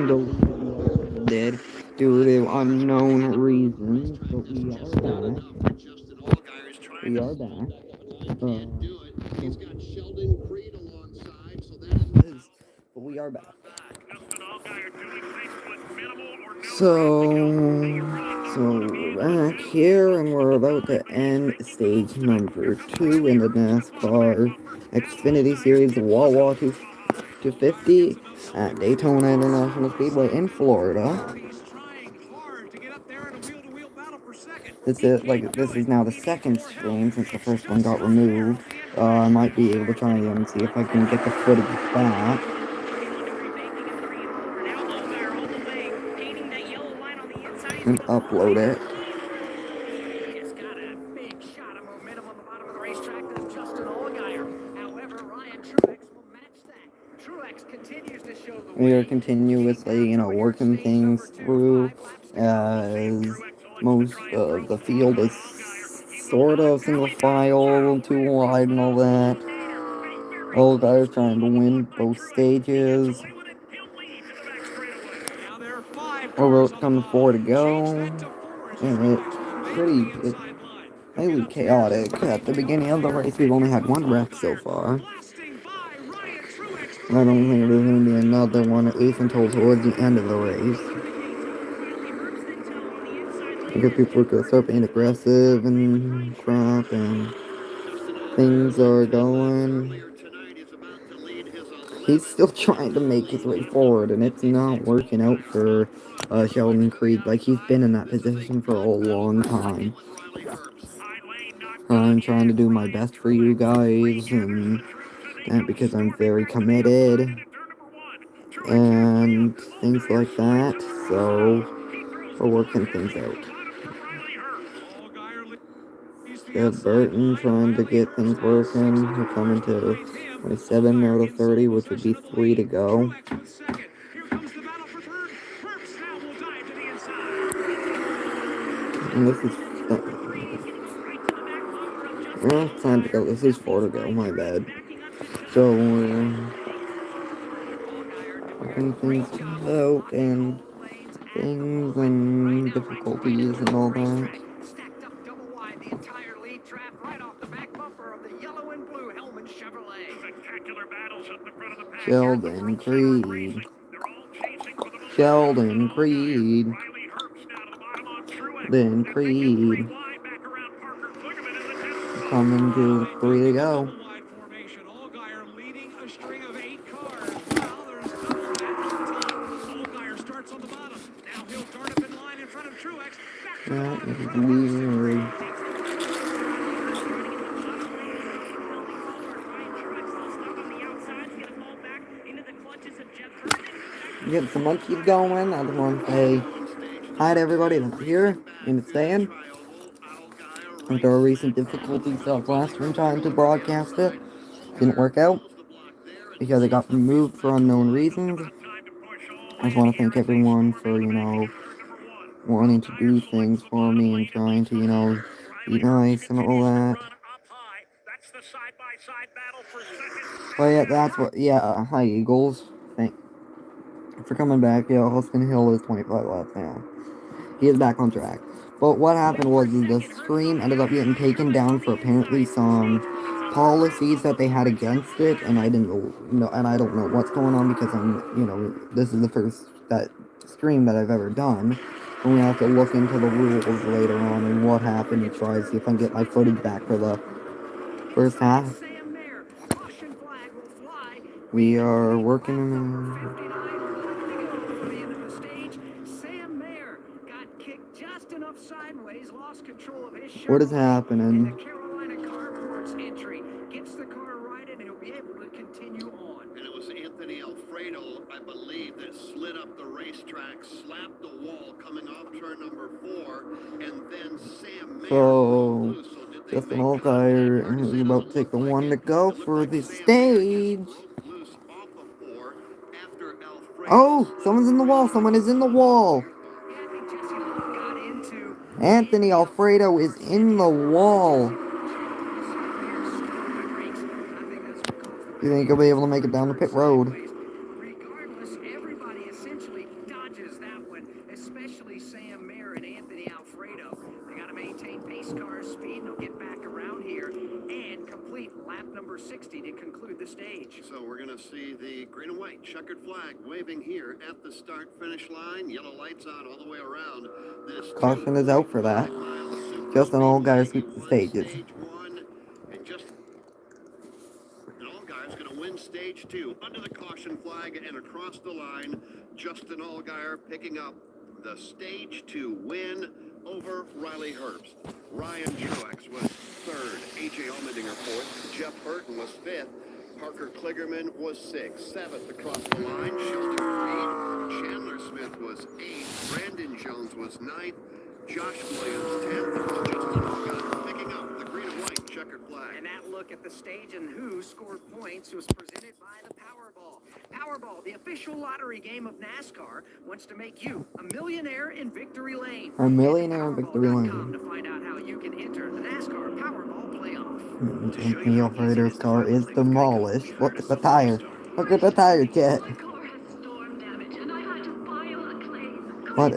did due to unknown reasons, but we are back. We are back. But we are back. So we're back here, and we're about to end stage number 2 in the NASCAR Xfinity Series Wawa 250 at Daytona International Speedway in Florida. This is now the second stream since the first one got removed. I might be able to try and see if I can get the footage back and upload it. We are continuously, working things through as most of the field is sort of single file, too wide and all that. All guys trying to win both stages. We're about to come to 4 to go. And it's highly chaotic. At the beginning of the race, we've only had one wreck so far. I don't think there's going to be another one, at least until towards the end of the race. Because people are going to start being aggressive and crap, and things are going. He's still trying to make his way forward, and it's not working out for Sheldon Creed. Like, he's been in that position for a long time. I'm trying to do my best for you guys, and because I'm very committed, and things like that, so we're working things out. Got Burton trying to get things working. We're coming to 27 out of 30, which would be 3 to go. And this is time to go. This is 4 to go, my bad. So we're working things out and things and difficulties and all that. Sheldon Creed. Sheldon Creed. Then Creed. Coming to 3 to go. That is weird. Get some monkeys going. I just want to say hi to everybody that's here and staying. After our recent difficulties last stream trying to broadcast it, didn't work out because it got removed for unknown reasons. I just want to thank everyone for, wanting to do things for me and trying to, be nice and all that. But yeah, hi Eagles. Thanks for coming back. Yeah, Austin Hill is 25 laps now. He is back on track. But what happened was the stream ended up getting taken down for apparently some policies that they had against it, and I didn't know, and I don't know what's going on because this is the first stream that I've ever done. And we have to look into the rules later on and what happened and try to see if I can get my footage back for the first half. We are working. What is happening? Gets the car right and he'll be able to continue on. And it was Anthony Alfredo, I believe, that slid up the racetrack, slapped the wall coming off turn number 4, and then Sam Mayer. So Justin Allgaier is about to take the 1 to go for the stage. Oh, someone's in the wall. Someone is in the wall. Anthony Alfredo is in the wall. Do you think he'll be able to make it down the pit road? everybody essentially dodges that one, especially Sam Mayer and Anthony Alfredo. They got to maintain pace car speed. They'll get back around here and complete lap number 60 to conclude the stage. So we're going to see the green and white checkered flag waving here at the start-finish line. Yellow lights on all the way around. This Caution is out for that. Just an all guys sweep the stages. Stage one, and all guys going to win stage two under the caution flag and across the line. Justin Allgaier picking up the stage two win over Riley Herbst. Ryan Truex was third. A.J. Allmendinger fourth. Jeff Burton was fifth. Parker Kligerman was sixth. Seventh across the line. Schuster eighth. Chandler Smith was eighth. Brandon Jones was ninth. Josh Williams 10th. Justin Allgaier picking up the green and white checkered flag. And that look at the stage and who scored points was presented by the Powerball. Powerball, the official lottery game of NASCAR, wants to make you a millionaire in victory lane. A millionaire in victory lane. To find out how you can enter the NASCAR Powerball playoff. Anthony Alfredo's car is demolished. Look at the tire. Look at the tire, Jet. My car has storm damage and I had to file a claim. What?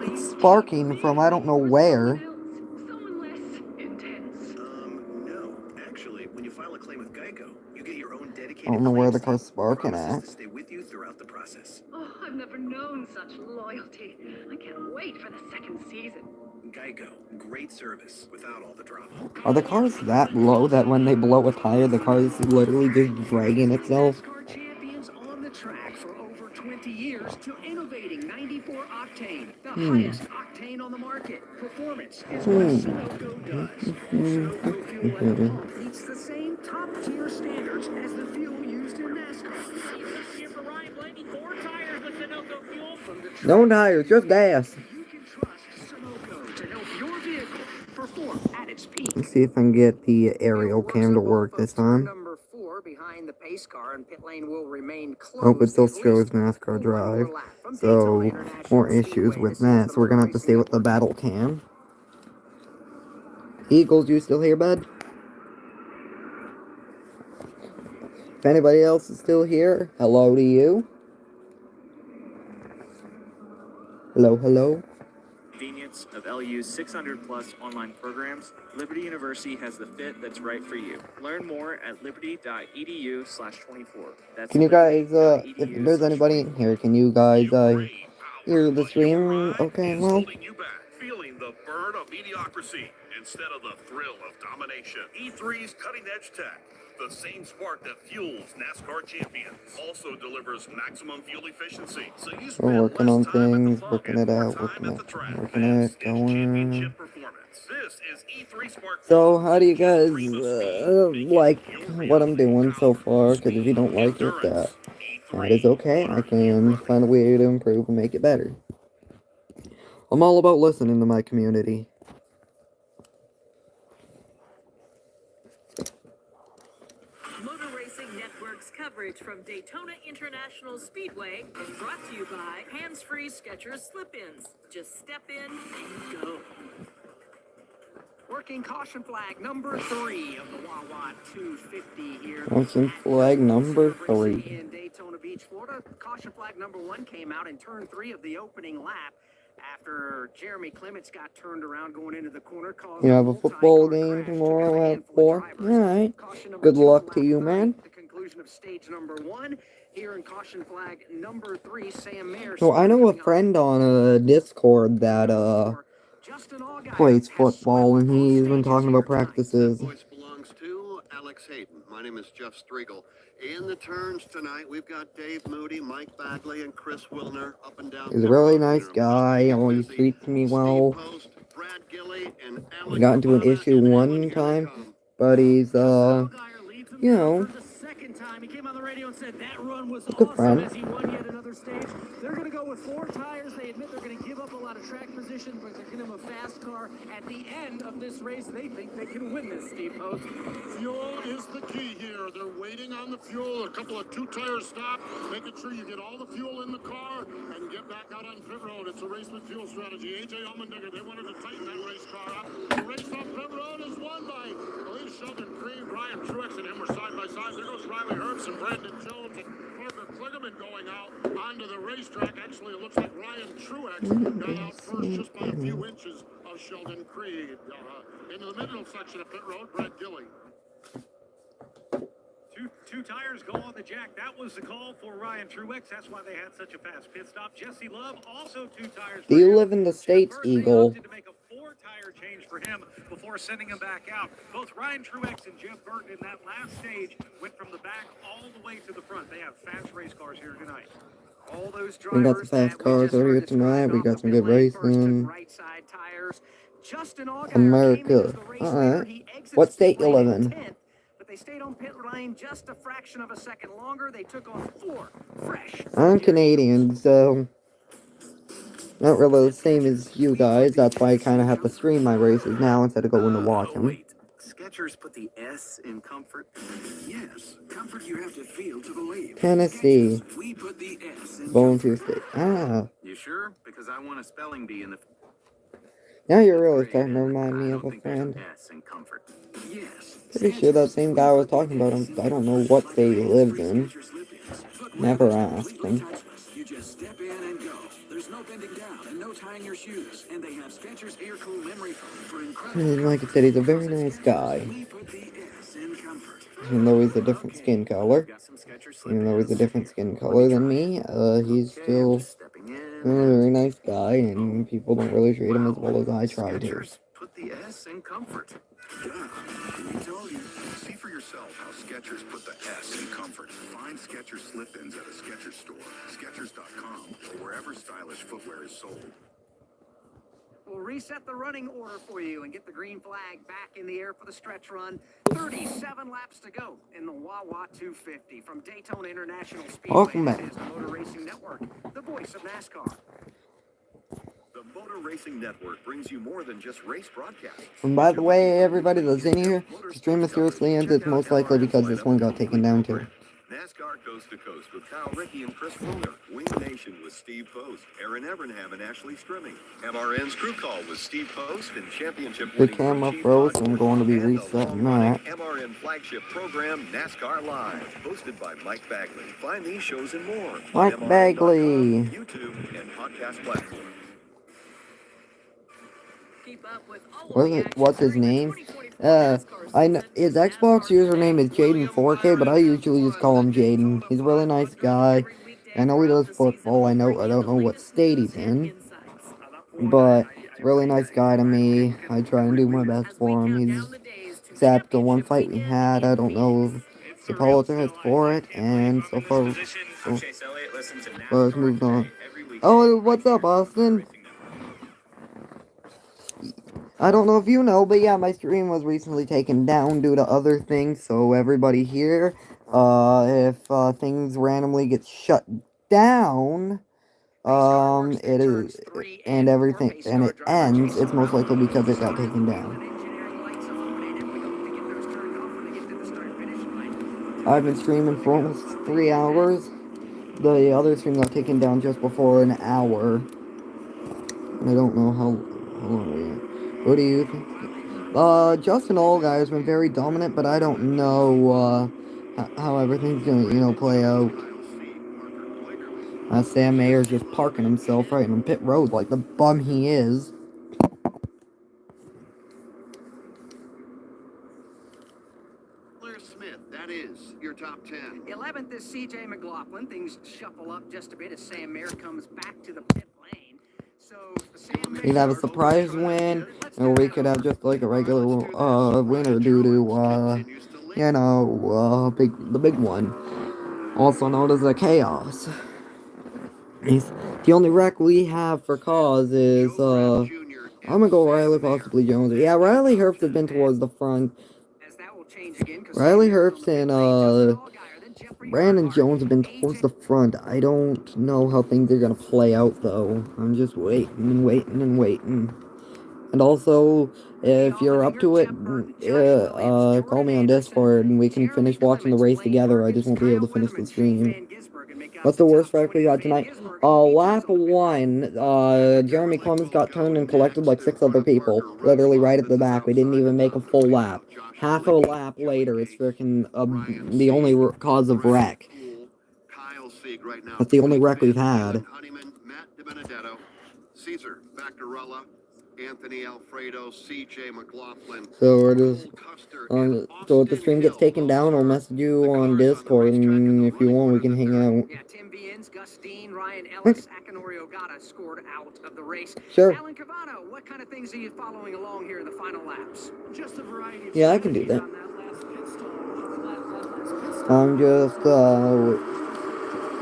It's sparking from I don't know where. Someone less intense. No. Actually, when you file a claim with Geico, you get your own dedicated I don't know where the claims car's sparking team. at. To stay with you throughout the process. Oh, I've never known such loyalty. I can't wait for the second season. Geico, great service without all the drama. Are the cars that low that when they blow a tire, the car is literally just dragging itself? NASCAR champions on the track for over 20 years to innovating 94 octane, the highest octane on the market. Performance is what Sunoco does. Sunoco fuel at the pump meets the same top-tier standards as the fuel used in NASCAR. Here for Ryan Blaney, 4 tires with Sunoco fuel from the No tires, just gas. You can trust Sunoco to help your vehicle perform at its peak. Let's see if I can get the aerial cam to work this time. Number 4 behind the pace car, and pit lane will remain closed. Hope it still at least shows NASCAR Drive. one lap from So, Daytona International more issues Speedway with to see that. So we're gonna have to stay with the battle cam. Eagles, you still here, bud? If anybody else is still here, hello to you. Hello, hello. Convenience of LU's 600 plus online programs, Liberty University has the fit that's right for you. Learn more at liberty.edu/24. That's Can you guys, if there's anybody in here, can you guys, hear the stream? Okay, well. Feeling the burn of mediocrity instead of the thrill of domination. E3's cutting-edge tech, the same spark that fuels NASCAR champions, also delivers maximum fuel efficiency. So you spend We're working less on time at the things, pump working and it more out, time working at it, the track. working This it, is going. championship performance. This is E3 Spark. So, how do you guys, like what I'm doing so far? Because if you don't like it, that is okay. I can find a way to improve and make it better. I'm all about listening to my community. Motor Racing Network's coverage from Daytona International Speedway is brought to you by hands-free Skechers slip-ins. Just step in and go. Working caution flag number 3 of the Wawa 250 here. Caution flag number 3. In Daytona Beach, Florida. Caution flag number 1 came out in turn 3 of the opening lap after Jeremy Clements got turned around going into the corner. You have a football game tomorrow at 4? Alright. Good luck to you, man. The conclusion of stage number 1. Here in caution flag number 3, Sam Mayer. So I know a friend on Discord that plays football, and he's been talking about practices. Voice belongs to Alex Hayden. My name is Jeff Striegel. In the turns tonight, we've got Dave Moody, Mike Bagley, and Chris Wilner up and down. He's a really nice guy, always treats me well. We got into an issue one time, but he's, you know, He came on the radio and said that run was a good awesome friend. as he won yet another stage. They're going to go with 4 tires. They admit they're going to give up a lot of track position, but they're going to have a fast car. At the end of this race, they think they can win this, Steve Post. Fuel is the key here. They're waiting on the fuel. A couple of 2-tire stops, making sure you get all the fuel in the car and get back out on pit road. It's a race with fuel strategy. A.J. Allmendinger, they wanted to tighten that race car up. The race on pit road is won by Lee Sheldon Creed. Ryan Truex and him were side by side. There goes Riley Herbst and Brandon Jones and Parker Kligerman. onto the racetrack. Actually, it looks like Ryan Truex got out first just by a few inches of Sheldon Creed. Into the middle section of pit road, Brad Gilly. Two tires go on the jack. That was the call for Ryan Truex. That's why they had such a fast pit stop. Jesse Love also 2 tires. Do you live in the States, Eagle? Opted to make a 4-tire change for him before sending him back out. Both Ryan Truex and Jeff Burton in that last stage went from the back all the way to the front. They have fast race cars here tonight. All those We got the fast cars over here tonight. We got some good racing. Right side tires. Justin Allgaier America. Alright. What state you live in? They stayed on pit lane just a fraction of a second longer. They took on 4 fresh. I'm Canadian, so not really the same as you guys. That's why I kind of have to stream my races now instead of going to watch them. Wait. Skechers put the S in comfort? Yes. Comfort you have to feel to believe. Tennessee. Skechers, we put the S in Volunteer comfort. state. Ah. You sure? Because I want a spelling bee in the... Now you're really starting to remind me of a friend. S in comfort. Yes. Pretty sure that same guy I was talking about him. I don't know what state he lives in. Never asked him. You just step in and go. There's no bending down and no tying your shoes. And they have Skechers Air Cool memory foam for incredible. Like I said, he's a very nice guy. Even though he's a different skin color. Even though he's a different skin color than me, he's still a very nice guy, and people don't really treat him as well as I try to. Put the S in comfort. We told you. See for yourself how Skechers put the S in comfort. Find Skechers slip-ins at a Skechers store, Skechers.com, or wherever stylish footwear is sold. We'll reset the running order for you and get the green flag back in the air for the stretch run. 37 laps to go in the Wawa 250 from Daytona International Speedway. Welcome back. This is the Motor Racing Network, the voice of NASCAR. The Motor Racing Network brings you more than just race broadcasts. And by the way, everybody that's in here, the stream mysteriously ends. It's most likely because this one got taken down too. NASCAR Coast to Coast with Kyle Rickey and Chris Fuller. Wing Nation with Steve Post, Aaron Evernham, and Ashley Strimming. MRN's Crew Call with Steve Post and championship The camera froze, so I'm going to be resetting that. MRN flagship program NASCAR Live, hosted by Mike Bagley. Find these shows and more on Mike MRN.com, Bagley. YouTube, and podcast platforms. What's his name? I know his Xbox username is Jaden4K, but I usually just call him Jaden. He's a really nice guy. I know he does football. I don't know what state he's in, but he's a really nice guy to me. I try and do my best for him. Except the one fight we had, I don't know if he apologized for it, and so far, let's move on. Oh, what's up, Austin? I don't know if you know, but yeah, my stream was recently taken down due to other things, so everybody here, if things randomly get shut down, it is, and everything, and it ends, it's most likely because it got taken down. I've been streaming for almost 3 hours. The other stream got taken down just before an hour. I don't know how long we are. What do you think? Justin Allgaier has been very dominant, but I don't know, how everything's gonna, play out. Sam Mayer's just parking himself right on pit road like the bum he is. Smith, that is your top 10. 11th is CJ McLaughlin. Things shuffle up just a bit as Sam Mayer comes back to the pit lane. So Sam We could have a surprise win, or we could have just like a regular winner due to the big one, also known as the chaos. The only wreck we have for cause is I'm gonna go Riley, possibly Jones. Yeah, Riley Herbst has been towards the front. Riley Herbst and Brandon Jones have been towards the front. I don't know how things are gonna play out though. I'm just waiting and waiting and waiting. And also, if you're up to it, call me on Discord and we can finish watching the race together. I just won't be able to finish the stream. What's the worst wreck we got tonight? Lap 1, Jeremy Clemens got turned and collected like 6 other people. Literally right at the back. We didn't even make a full lap. Half a lap later, it's freaking the only cause of wreck. league right now. That's the only wreck we've Van had. Halen, Honeyman, Matt DiBenedetto, Caesar Vaccarella, Anthony Alfredo, C.J. McLaughlin, So we're just Cole Custer, so and if the Austin stream gets Hill. taken Those down, I'll are message you the on cars on the Discord, racetrack and and the if you running want, we order can that hang they're in. out. Yeah, Tim Viens, Gus Dean, Ryan Ellis, Akinori Ogata scored out of the race. Sure. Alan Cavano, what kind of things are you following along here in the final laps? Just a variety of Yeah, I can do strategies that. on that last pit stop. I'm just,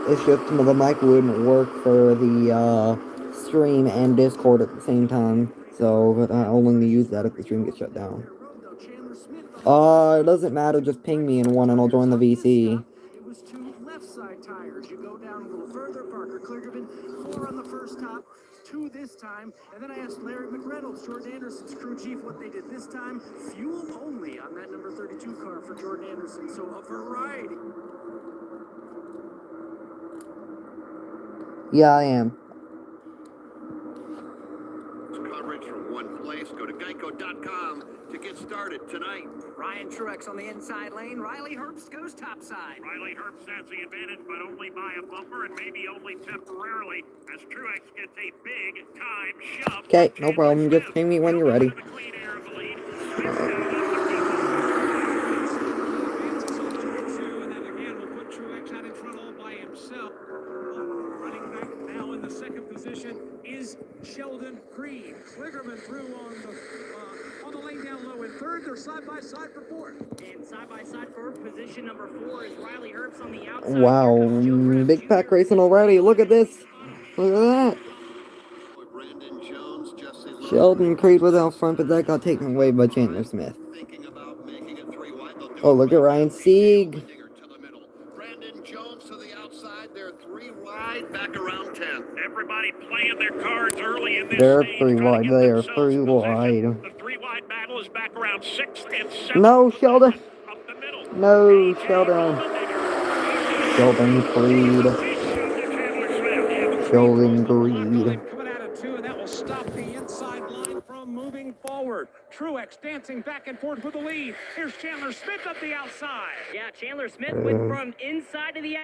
it's just the mic wouldn't work for the, stream and Discord at the same time. So, I'll only use that if the stream gets shut down. It doesn't matter, just ping me in one and I'll join the VC. It was two left side tires. You go down a little further. Parker Kligerman, 4 on the first top, 2 this time. And then I asked Larry McReynolds, Jordan Anderson's crew chief, what they did this time. Fuel only on that number 32 car for Jordan Anderson. So a variety. Yeah, I am. Coverage from one place. Go to geico.com to get started tonight. Ryan Truex on the inside lane. Riley Herbst goes topside. Riley Herbst has the advantage, but only by a bumper and maybe only temporarily, as Truex gets a big time shove. Okay, no problem. Just ping me when you're ready. Running back now in the second position is Sheldon Creed. Kligerman through on the lane down low in third. They're side by side for fourth. And side by side for position number 4 is Riley Herbst on the outside. Wow, big pack racing already. Look at this. Look at that. Brandon Jones, Jesse Love, Sheldon Creed was out front, but that got taken away by Chandler Smith. thinking about making it 3 wide. They'll do Oh, it look at right Ryan now. Sieg. Allmendinger to the middle. Brandon Jones to the outside. They're 3 wide, back around 10. Everybody playing their cards early in this They're stage, 3 trying to wide. get They are themselves 3 in wide. position. The 3 wide battle is back around 6th and 7th. No, Sheldon. Up the middle. No, AJ Sheldon. Allmendinger. Sheldon Creed. Sheldon Creed. Coming out of 2, and that will stop the inside line from moving forward. Truex dancing back and forth with the lead. Here's Chandler Smith up the outside. Yeah, Chandler Smith went from inside to the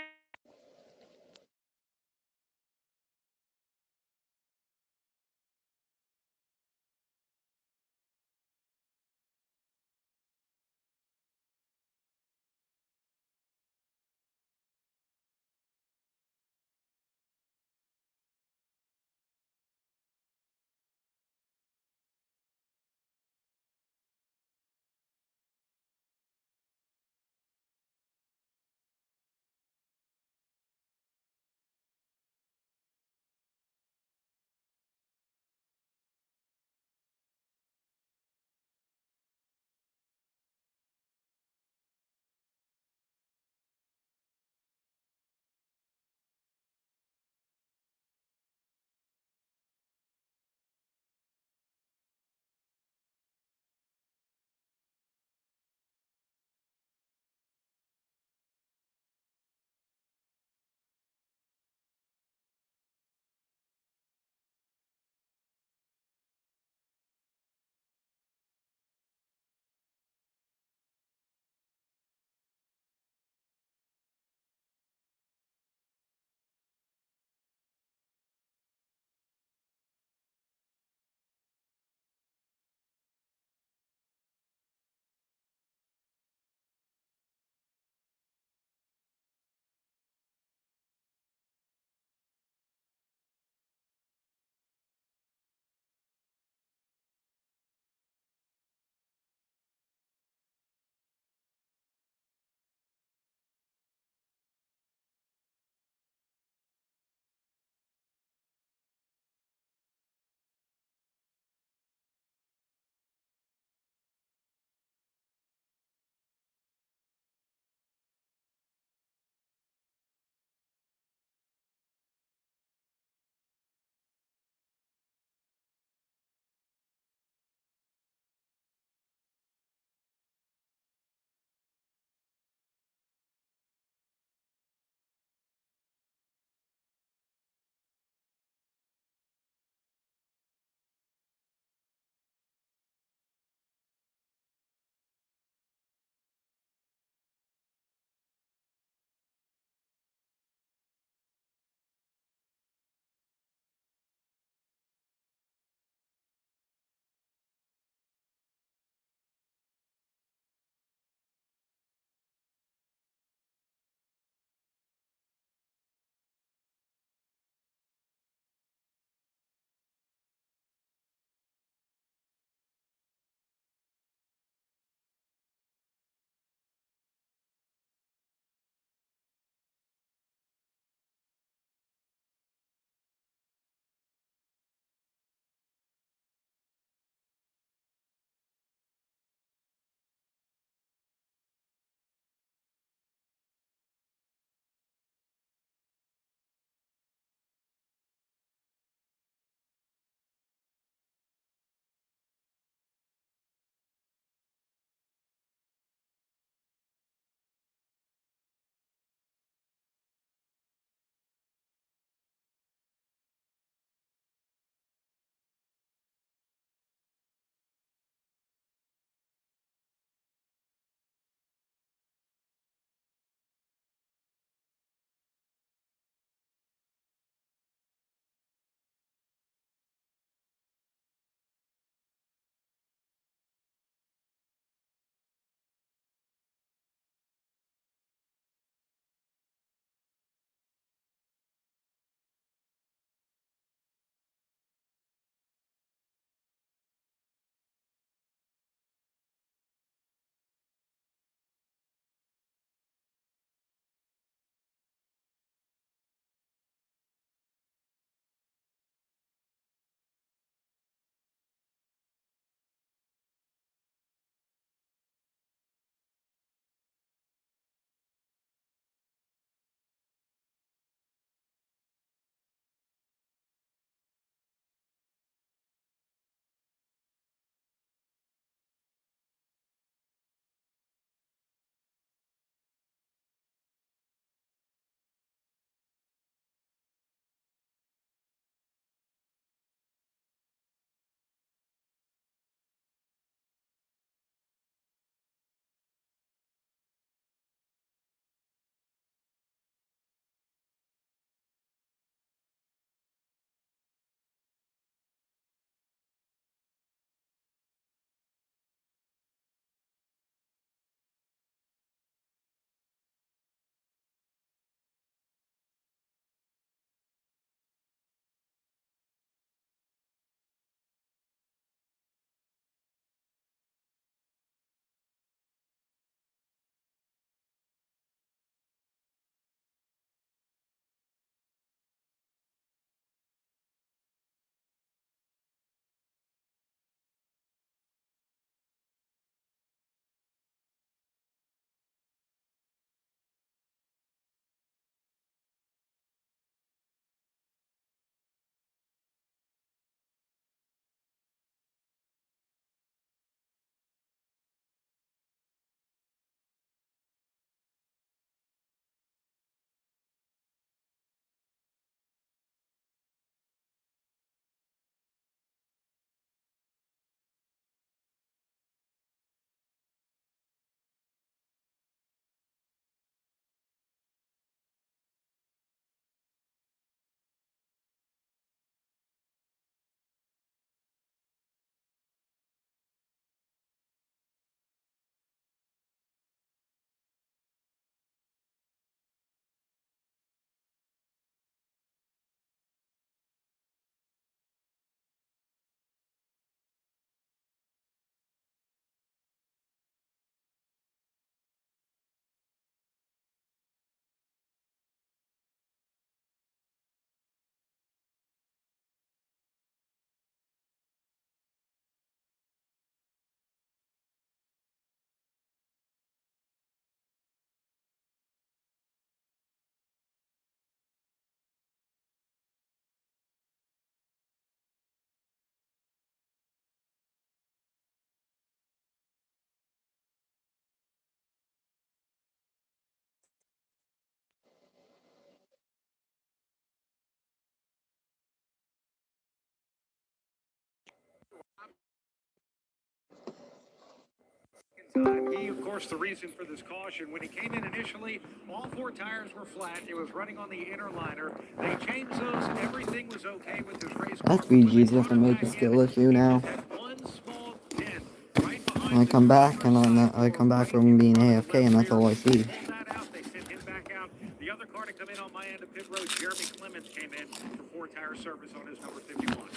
He, of course, the reason for this caution. When he came in initially, all 4 tires were flat. It was running on the inner liner. They changed those. Everything was okay with his race car. SVG's just a major skill issue now. One small dent right And I come back and I come back from being AFK and that's all I see. They sent him back out. The other car to come in on my end of pit road, Jeremy Clements, came in for 4-tire service on his number 51.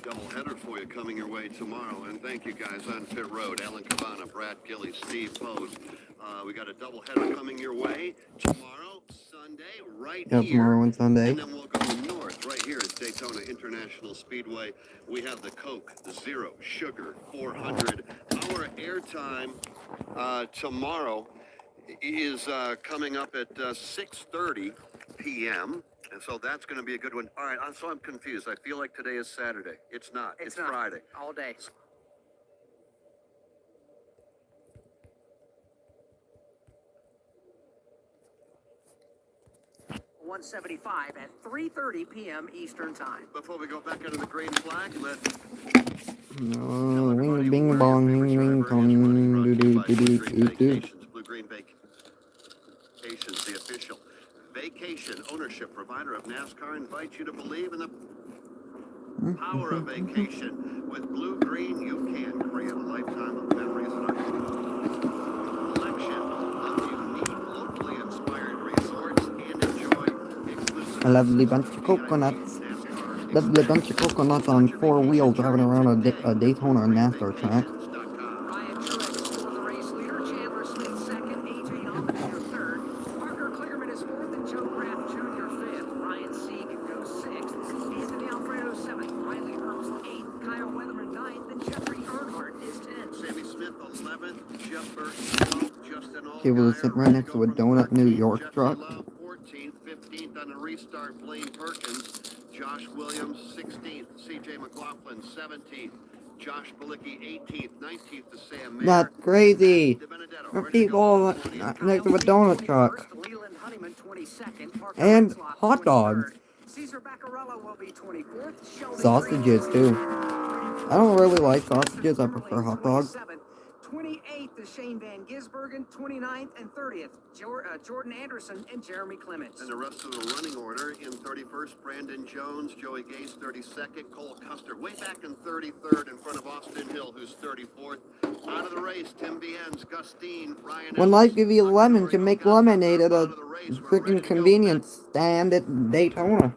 Double header for you coming your way tomorrow. And thank you guys on pit road. Alan Cabana, Brad Gilly, Steve Pose. We got a double header coming your way tomorrow, Sunday, right here. Tomorrow and Sunday. And then we'll go north right here at Daytona International Speedway. We have the Coke Zero Sugar 400. Our airtime tomorrow is coming up at 6:30 p.m. And so that's going to be a good one. All right, so I'm confused. I feel like today is Saturday. It's not. It's not. Friday. All day. $175 at 3:30 p.m. Eastern Time. Before we go back under the green flag, let Ring bing bong, ring ring tong, do do do do do do. Blue Green Vacations, the official vacation ownership provider of NASCAR, invites you to believe in the power of vacation. With Blue Green, you can create a lifetime of memories and a collection of unique, locally inspired resorts and enjoy exclusive A lovely bunch of coconuts. Lovely bunch of coconuts on 4 wheels driving around a Daytona NASCAR track. Ryan Truex for the race leader. Chandler Smith second. AJ Allmendinger third. Parker Kligerman is fourth and Joe Graff Jr. fifth. Ryan Sieg goes sixth. Anthony Alfredo seventh. Riley Herbst eighth. Kyle Weatherman ninth. And Jeffrey Earnhardt is 10th. Sammy Smith 11th. Jeff Burton 12th. Justin Allgaier He was sitting right next to a donut New York truck. 14th, 15th on the restart. Blaine Perkins. Josh Williams 16th. CJ McLaughlin 17th. Josh Balicki 18th. 19th to Sam Mayer. That's crazy. There are people next to a donut truck. Leland Honeyman 22nd. Parker And Retzloff, hot dogs. 23rd. Caesar Baccarello will be 24th. Sheldon Sausages too. I don't really like sausages, I prefer hot dogs. 28th is Shane Van Gisbergen, 29th and 30th, Jordan Anderson and Jeremy Clements. And the rest of the running order in 31st, Brandon Jones, Joey Gase 32nd, Cole Custer way back in 33rd in front of Austin Hill, who's 34th. Out of the race, Tim Bienz, Gustine, Ryan. When life gives you lemons, you make lemonade at a freaking convenience stand at Daytona.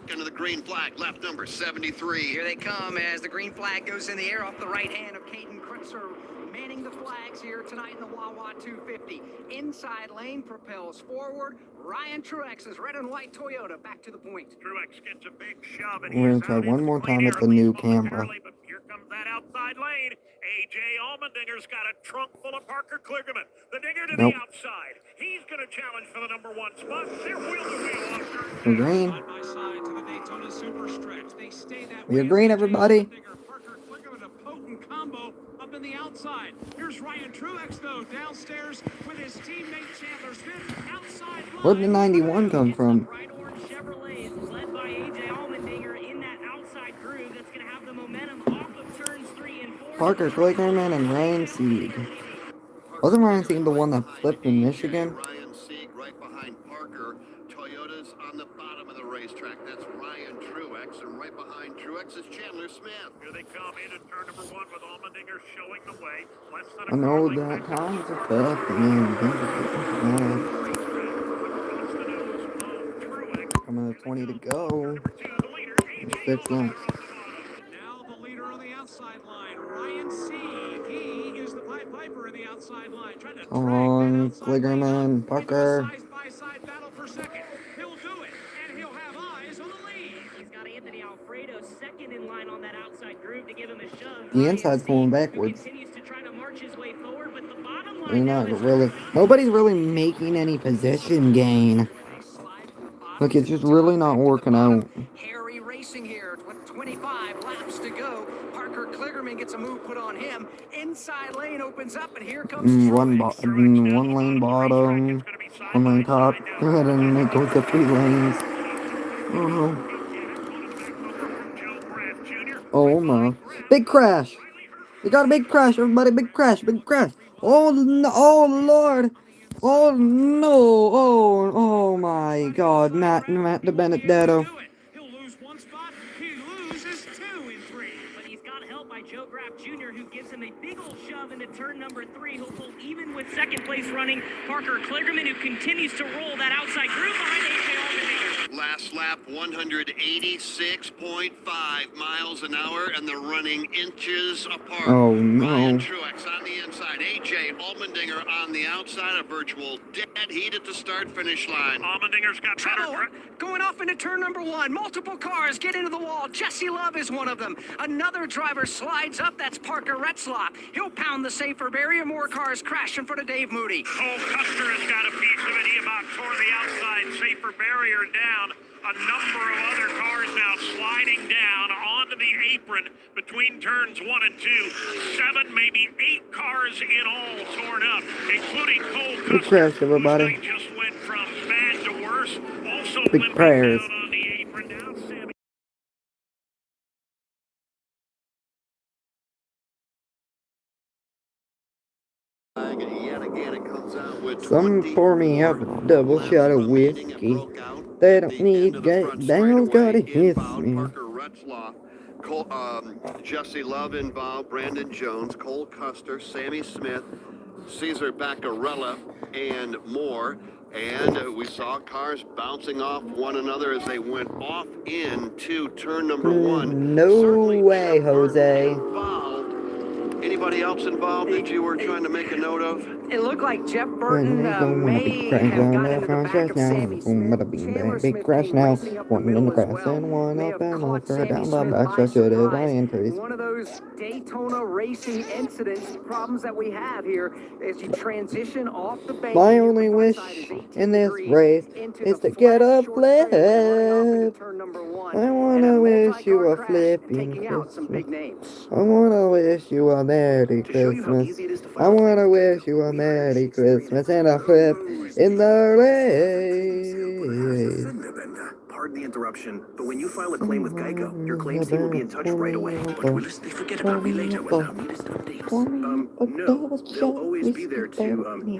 Into the green flag, lap number 73. Here they come as the green flag goes in the air off the right hand of Caden Kretzer, manning the flags here tonight in the Wawa 250. Inside lane propels forward. Ryan Truex's red and white Toyota back to the point. Truex gets a big shove, and We're gonna try one more time at the new camera. But here comes that outside lane. AJ Allmendinger's got a trunk full of Parker Kligerman. The digger to Nope. the outside. He's going to challenge for the number 1 spot. They're wheel to wheel on turn We're 2. green. Side by side to the Daytona Super Stretch. They stay that We're way. green, everybody. Parker Kligerman, a potent combo up in the outside. Here's Ryan Truex, though, downstairs with his teammate Chandler Smith. Outside line. Where'd the 91 come from? Bright orange Chevrolet is led by AJ Allmendinger in that outside groove that's going to have the momentum off of turns 3 and 4. Parker Kligerman and Ryan Sieg. Wasn't Ryan Sieg the one that flipped in Michigan? Ryan Sieg right behind Parker. Toyota's on the bottom of the racetrack. That's Ryan Truex. And right behind Truex is Chandler Smith. Here they come into turn number 1 with Allmendinger showing the way. Left side I of know car that lane. times are tough, man. Coming to 20 to go. 6 laps. Now the leader on the outside line, Ryan Sieg. He is the Pied Piper in the outside line. Trying to On Kligerman, Parker. Side battle for second. He'll do it, and he'll have eyes on the lead. He's got Anthony Alfredo second in line on that outside groove to give him a shove. The inside's going backwards. Continues to try to march his way forward, but the bottom They're line now not is really. Nobody's really making any position gain. Look, it's just really not working out. Harry racing here with 25 laps to go. Parker Kligerman gets a move put on him. Inside lane opens up, and here comes One Truex. lane bottom, 1 lane top. Go ahead and it goes to 3 lanes. Oh, oh my. Big crash. We got a big crash, everybody. Big crash, big crash. Oh, no, oh, Lord. Oh, no. Oh my God. Matt de Benedetto. He'll lose one spot. He loses 2 in 3. But he's got help by Joe Graff Jr., who gives him a big old shove into turn number 3. He'll pull even with second place running Parker Kligerman, who continues to roll that outside groove behind AJ Allmendinger. Last lap, 186.5 miles an hour, and they're running inches apart. Oh, no. Ryan Truex on the inside, AJ Allmendinger on the outside, a virtual dead heat at the start-finish line. Allmendinger's got Trouble better. going off into turn number 1. Multiple cars get into the wall. Jesse Love is one of them. Another driver slides up. That's Parker Retzlaff. He'll pound the safer barrier. More cars crash in front of Dave Moody. Cole Custer has got a piece of it. He about tore the outside safer barrier down. A number of other cars now sliding down onto the apron between turns 1 and 2. 7, maybe 8 cars in all torn up, including Cole Big Custer. crash, everybody. Whose night just went from bad to worse. Also Big limping prayers. down on the apron. Now Sammy. Yet again, it comes out with Some pour me up a double shot of whiskey. They don't need Daniel's gotta hiss me. Parker Retzlaff, Jesse Love involved, Brandon Jones, Cole Custer, Sammy Smith, Cesar Baccarella, and more. And we saw cars bouncing off one another as they went off into turn number 1. No Certainly way, Jeff Burton Jose. involved. Anybody else involved that you were trying to make a note of? It looked like Jeff Burton Big may have gotten into the back of Sammy Smith. Chandler big Smith crash came now. racing up the One in middle the as grass well. and one May up have and caught over Sammy down the Smith back. by So should have I surprise. increase. One of those Daytona racing incidents, problems that we have here as you transition off the bank. My only wish in this race is to get a flip. I wanna wish you a flipping Christmas. I wanna wish you a Merry Christmas. I wanna wish you a Merry Christmas and a flip in the race. Fender bender. Pardon the interruption, but when you file a claim with Geico, your claims team will be in touch right away. But will they forget about me later when our latest updates? No. They'll always be there to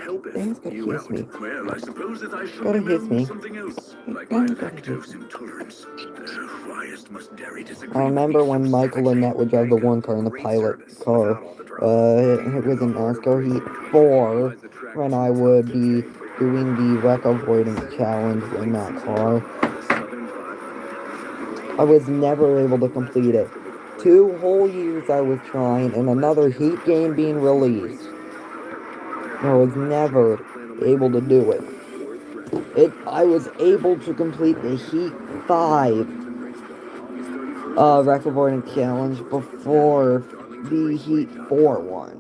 help if you out. Well, I suppose that I should remember something else, like my lactose intolerance. Must dairy disagree. I remember when Michael and Annette would drive the one car in the pilot car. It was in Nascar Heat 4 when I would be doing the wreck avoidance challenge in that car. I was never able to complete it. 2 whole years I was trying, and another Heat game being released. I was never able to do it. I was able to complete the Heat 5 wreck avoidance challenge before the Heat 4 one.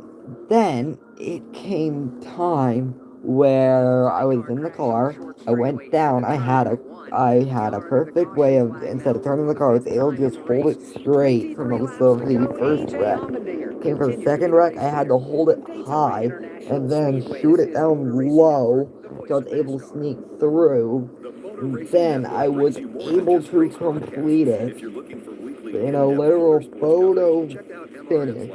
Then it came time where I was in the car. I went down. I had a perfect way of, instead of turning the car, I was able to just hold it straight for most of the first wreck. Came for the second wreck, I had to hold it high and then shoot it down low, so I was able to sneak through. And then I was able to complete it in a literal photo finish.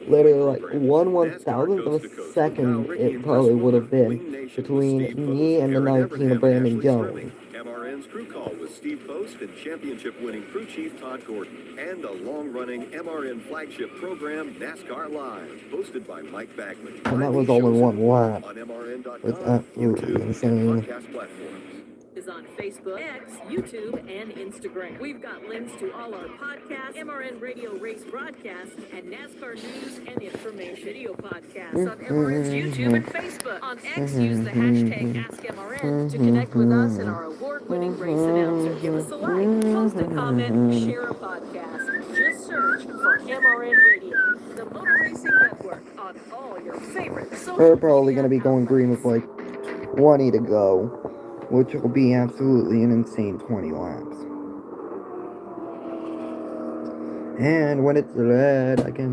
Literally like 1/1000th of a second it probably would have been between me and the 19 of Brandon Jones. MRN's Crew Call with Steve Post and championship-winning crew chief Todd Gordon, and a long-running MRN flagship program, NASCAR Live, hosted by Mike Bagley. And that was all in one lap. On MRN.com, It was absolutely insane. podcast platforms. Is on Facebook, X, YouTube, and Instagram. We've got links to all our podcasts, MRN Radio Race broadcasts, and NASCAR news and information video podcasts on MRN's YouTube and Facebook. On X, use the hashtag AskMRN to connect with us and our award-winning race announcer. Give us a like, post a comment, share a podcast. Just search for MRN Radio, the Motor Racing Network, on all your favorite social We're probably media going to be going green with like 20 to go, which will be absolutely an insane 20 laps. And when it's red, I get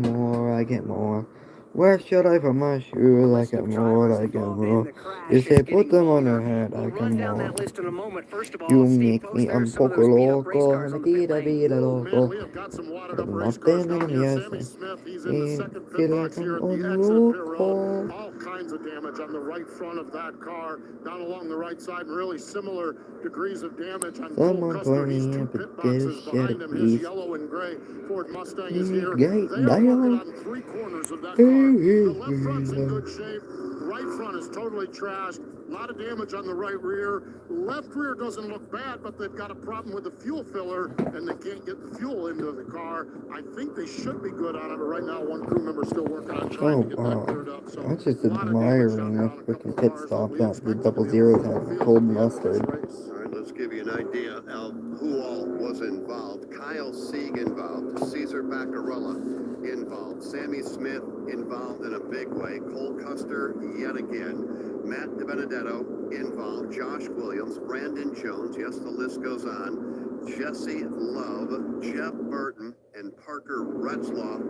more. Where should I put my shoes? I can roll, I can roll. You say put them on your head, I We'll run can down that roll. list in a moment. First of all, You Steve make me Post, un there's some of poco those beat-up race loco, cars on the pit vida, lane. vida Oh, man, loco. we have got some wadded up Pero race no cars tienen down here. Sammy ese. Smith, he's in the Y second pit quiere box here at un the exit pit road. loco. All kinds of damage on the right front of that car, down along the right side, and really similar degrees of damage on Cole Someone Custer. put He's me two up, pit but get a boxes shit behind of him. His beef. yellow and gray Ford Mustang is You here. gate They are working down. on three corners of that car. The left front's in good shape. Right front is totally trashed. A lot of damage on the right rear. Left rear doesn't look bad, but they've got a problem with the fuel filler, and they can't get the fuel into the car. I think they should be good on it, but right now one crew member still working on trying to get that cleared up. So That's just a lot of damage down admiring there the on a couple freaking of pit cars, stop but we that the expect double them to be able zeros to fill the have field cold at the end of this mustard. race. All right, let's give you an idea of who all was involved. Kyle Sieg involved. Cesar Baccarella involved. Sammy Smith involved in a big way. Cole Custer yet again. Matt DiBenedetto involved. Josh Williams, Brandon Jones. Yes, the list goes on. Jesse Love, Jeff Burton, and Parker Retzlaff.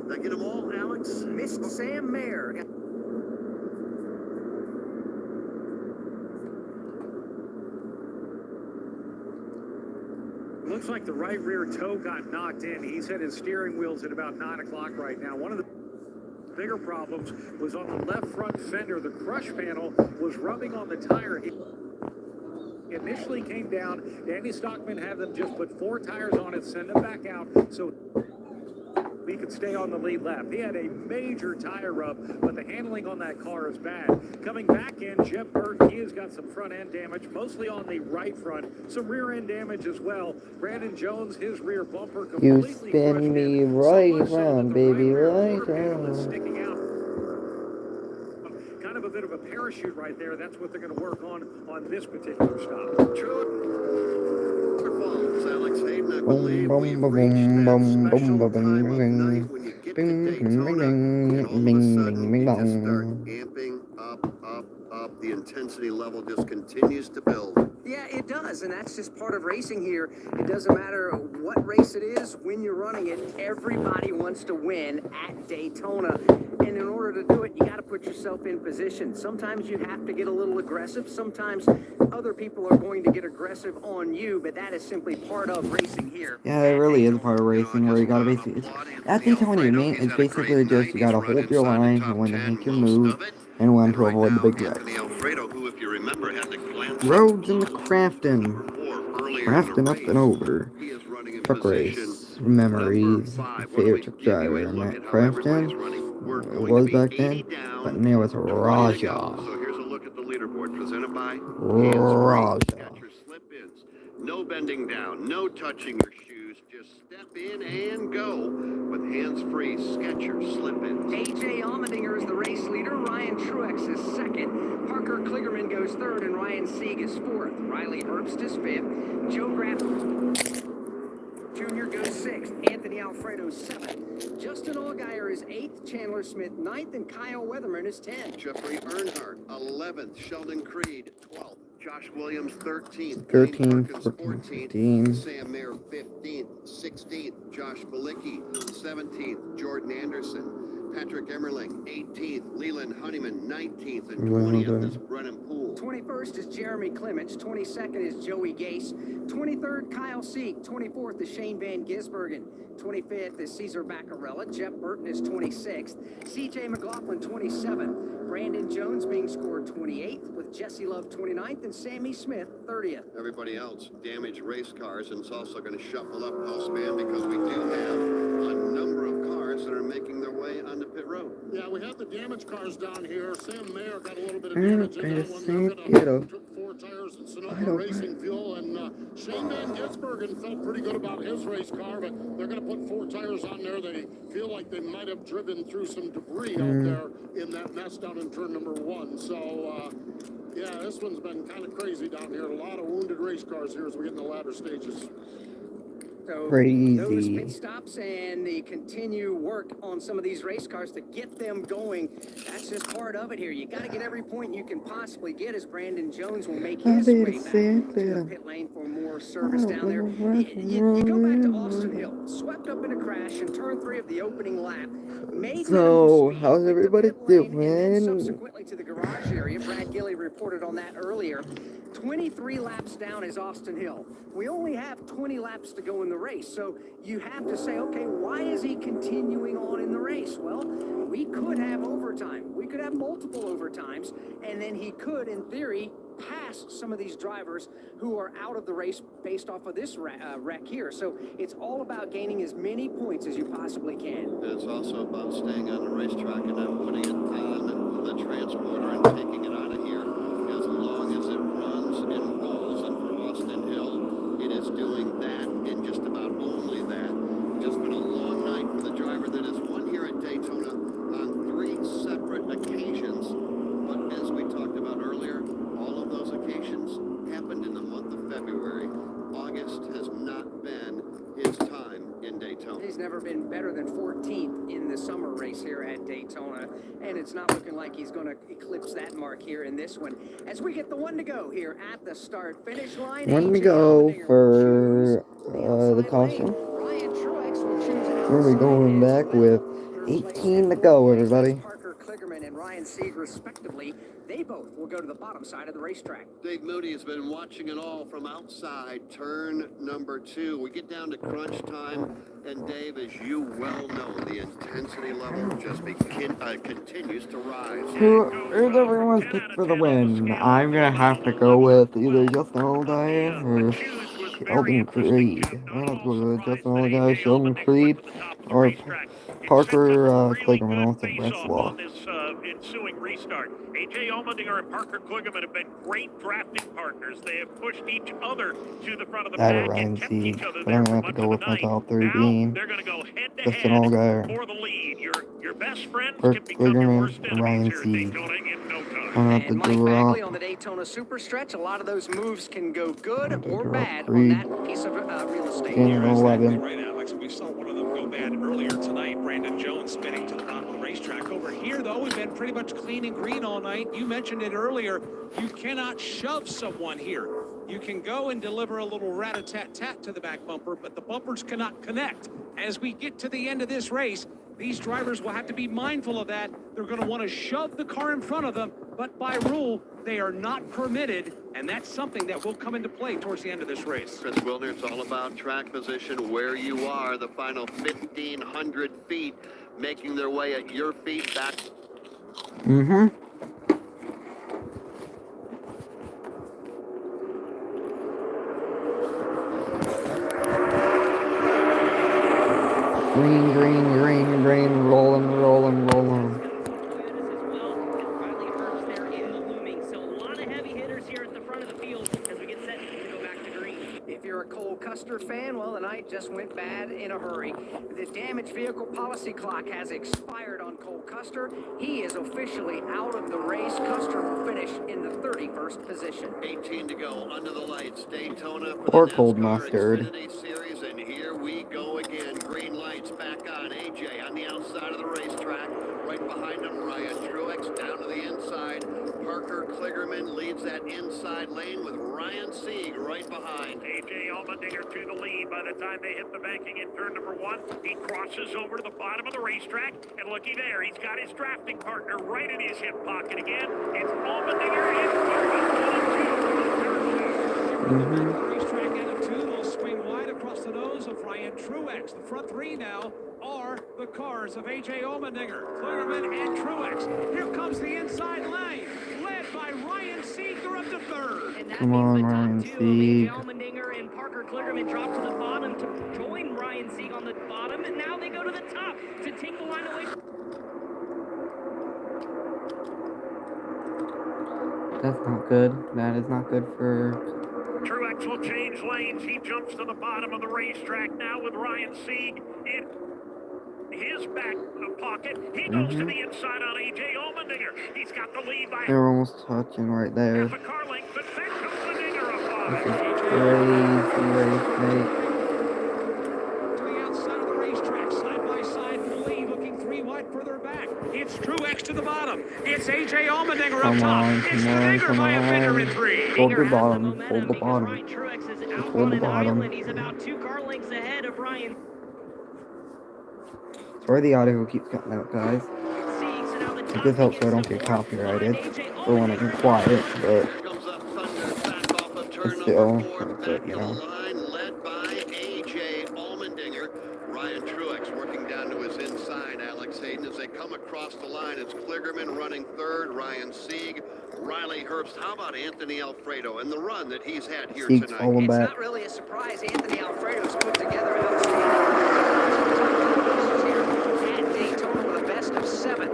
Did I get them all, Alex? Missed Sam Mayer. Looks like the right rear toe got knocked in. He's at his steering wheels at about 9 o'clock right now. One of the bigger problems was on the left front fender. The crush panel was rubbing on the tire. It initially came down. Danny Stockman had them just put 4 tires on it, send them back out so he could stay on the lead lap. He had a major tire rub, but the handling on that car is bad. Coming back in, Jeff Burton, he has got some front end damage, mostly on the right front. Some rear end damage as well. Brandon Jones, his rear bumper You completely spin crushed me in. right So much so that round, the baby, right rear right quarter panel is round. sticking out. Kind of a bit of a parachute right there. That's what they're going to work on this particular stop. Alex Hayden, I Boom, believe boom, we've boom, reached that boom, boom, special boom, time of bing, night when you get to bing, bing, Daytona and all of a bing, sudden bing, you just start bong. amping up. The intensity level just continues to build. Yeah, it does, and that's just part of racing here. It doesn't matter what race it is, when you're running it, everybody wants to win at Daytona. And in order to do it, you got to put yourself in position. Sometimes you have to get a little aggressive. Sometimes other people are going to get aggressive on you, but that is simply part of racing here. Yeah, it really is a part of racing where you gotta basically. That's me telling you, man. It's basically just you gotta hold your line and when to make your move and when to avoid the big wrecks. Alfredo, who, if you remember, had the glance Roads in the Crafton. Crafton up and over. Truck race. Memories. My favorite truck driver. Matt Crafton. It was back then. But now it's Raja. So here's a look at the leaderboard presented by Raja. Catcher slip-ins. No bending down, no touching your shoes. Just step in and go with hands-free Skechers slip-ins. AJ Allmendinger is the race leader. Ryan Truex is second. Parker Kligerman goes third, and Ryan Sieg is fourth. Riley Herbst is fifth. Joe Graff Jr. goes sixth. Anthony Alfredo seventh. Justin Allgaier is eighth. Chandler Smith ninth, and Kyle Weatherman is 10th. Jeffrey Earnhardt, 11th. Sheldon Creed, 12th. Josh Williams, 13th. 13th, 14th. 15th. Sam Mayer, 15th. 16th. Josh Balicki, 17th. Jordan Anderson. Patrick Emmerling, 18th. Leland Honeyman, 19th. And 20th is Brennan Poole. 21st is Jeremy Clements. 22nd is Joey Gase. 23rd, Kyle Sieg. 24th is Shane Van Gisbergen. 25th is Cesar Baccarella. Jeff Burton is 26th. CJ McLaughlin, 27th. Brandon Jones being scored 28th, with Jesse Love 29th and Sammy Smith 30th. Everybody else, damaged race cars, and it's also going to shuffle up, Postman, because we do have a number of cars that are making their way onto pit road. Yeah, we have the damaged cars down here. Sam Mayer got a little bit of I damage don't in that one. Took 4 tires and Sonoma Racing fuel, and Shane Van Gisbergen felt pretty good about his race car, but they're going to put 4 tires on there. They feel like they might have driven through some debris out there in that mess down in turn number 1. So, yeah, this one's been kind of crazy down here. A lot of wounded race cars here as we get in the latter stages. So Crazy. those pit stops and the continue work on some of these race cars to get them going, that's just part of it here. You got to get every point you can possibly get as Brandon Jones will make his way back to the pit lane for more power service down there. You go back to Austin Hill, swept up in a crash in turn 3 of the opening lap. Made So, minimum speed, how's went to everybody pit lane, and then doing? subsequently to the garage area. Brad Gilly reported on that earlier. 23 laps down is Austin Hill. We only have 20 laps to go in the race, so you have to say, okay, why is he continuing on in the race? Well, we could have overtime. We could have multiple overtimes, and then he could, in theory, pass some of these drivers who are out of the race based off of this wreck here. So it's all about gaining as many points as you possibly can. It's also about staying on the racetrack and not putting it on the transporter and taking it out of here. As long as it runs and rolls, and for Austin Hill, it is doing that and just about only that. Just been a long night for the driver that has won here at Daytona on 3 separate occasions. But as we talked about earlier, all of those occasions happened in the month of February. August has not been his time in Daytona. He's never been better than 14th in the summer race here at Daytona, and it's not looking like he's going to eclipse that mark here in this one. As we get the one to go here at the start-finish line. When we go for the caution, we're going to be going back with 18 to go, everybody. Parker Kligerman and Ryan Sieg, respectively, they both will go to the bottom side of the racetrack. Dave Moody has been watching it all from outside turn number 2. We get down to crunch time, and Dave, as you well know, the intensity level just continues to rise. Who's everyone's pick for the win? I'm going to have to go with either Justin Allgaier or Sheldon Creed. I'm going to go with Justin Allgaier, Sheldon Creed, or Parker Kligerman. I'll take Westlaw. Ensuing restart. AJ Allmendinger and Parker Kligerman have been great drafting partners. They have pushed each other to the front of the pack and kept each other there for much of the night. Now they're going to go head-to-head for the lead. Your best friends can become your worst enemies here at Daytona in no time. And Mike Bagley on the Daytona Super Stretch. A lot of those moves can go good or bad on that piece of real estate. You're exactly right, Alex. We saw one of them go bad earlier tonight. Brandon Jones spinning to the bottom of the racetrack. Over here, though, we've been pretty much clean and green all night. You mentioned it earlier. You cannot shove someone here. You can go and deliver a little rat-a-tat-tat to the back bumper, but the bumpers cannot connect. As we get to the end of this race, these drivers will have to be mindful of that. They're going to want to shove the car in front of them, but by rule, they are not permitted, and that's something that will come into play towards the end of this race. Chris Wilner, it's all about track position, where you are, the final 1,500 feet, making their way at your feet back. Mm-hmm. Green, green, green, green, rolling, rolling, rolling. If you're a Cole Custer fan, well, the night just went bad in a hurry. The damaged vehicle policy clock has expired on Cole Custer. He is officially out of the race. Custer will finish in the 31st position. 18 to go under the lights. Daytona for Or the cold NASCAR mustard. Xfinity Series, and here we go again. Green lights back on. AJ on the outside of the racetrack. Right behind him, Ryan Truex down to the inside. Parker Kligerman leads that inside lane with Ryan Sieg right behind. AJ Allmendinger to the lead by the time they hit the banking in turn number 1. He crosses over to the bottom of the racetrack, and looky there, he's got his drafting partner right in his hip pocket again. It's Allmendinger and Kligerman. Racetrack end of 2 will swing wide across the nose of Ryan Truex. The front 3 now are the cars of AJ Allmendinger, Kligerman, and Truex. Here comes the inside lane, led by Ryan Sieg. They're up to 3rd. Come on, Ryan Sieg. Allmendinger and Parker Kligerman drop to the bottom to join Ryan Sieg on the bottom, and now they go to the top to take the line away. That's not good. That is not good for... Truex will change lanes. He jumps to the bottom of the racetrack now with Ryan Sieg in his back pocket. He goes to the inside on AJ Allmendinger. He's got the lead by They're almost touching right there. half a car length, but then comes Allmendinger up This on is crazy race, mate. To the outside of the racetrack, side by side in the lead, looking 3 wide further back. It's Truex to the bottom. It's AJ Allmendinger up top. It's Allmendinger by a fender in 3. hold Allmendinger the has the bottom. momentum Hold the because bottom. Ryan Truex is Just out hold on the an bottom. island. He's about 2 car lengths ahead of Ryan. Sorry the audio keeps cutting out, guys. Sieg, so now the It top just helps so I begins don't to get form copyrighted. behind AJ Or when I Allmendinger. can quiet, but Here comes up Thunder back off of turn still, number 4, back but to you the know. line, led by AJ Allmendinger. Ryan Truex working down to his inside, Alex Hayden, as they come across the line. It's Kligerman running third, Ryan Sieg, Riley Herbst. How about Anthony Alfredo and the run that he's had here Sieg's tonight? falling It's back. not really a surprise. Anthony Alfredo's put together outstanding here at Daytona with a best of 7.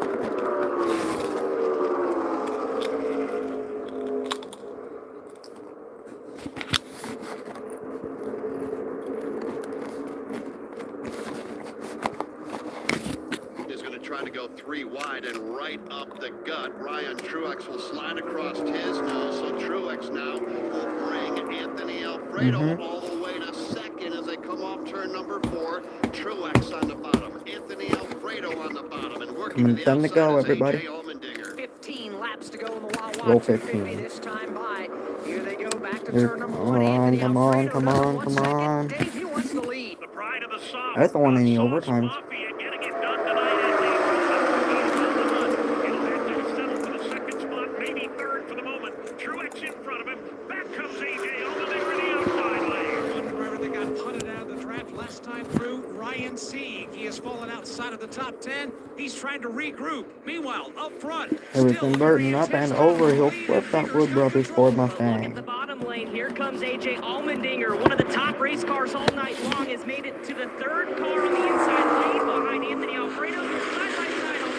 Is going to try to go 3 wide and right up the gut. Ryan Truex will slide across his nose, so Truex now will bring Anthony Alfredo all the way to second as they come off turn number 4. Truex on the bottom, Anthony Alfredo on the bottom, and working to the Time to outside go, is everybody. AJ Allmendinger. 15 laps to go in the Wawa Roll 250 15. this time by. Here they go back to Here, turn number come 1. on, Anthony come on, Alfredo come doesn't on, want come second. on. Dave, he wants the lead. The pride of the Soft. That's the one in the Sauce overtimes. Mafia getting it done tonight at Daytona. He's on the hunt. He'll have to settle for the second spot, maybe third for the moment. Truex in front of him. Back comes AJ Allmendinger in the outside lane. One driver that got punted out of the draft last time through, Ryan Sieg. He has fallen outside of the top 10. He's trying to regroup. Meanwhile, up front, Harrison Burton up and over. He'll flip that Wood Brothers Ford Mustang. At the bottom lane, here comes AJ Allmendinger, one of the top race cars all night long, has made it to the third car on the inside lane behind Anthony Alfredo. They're side by side on the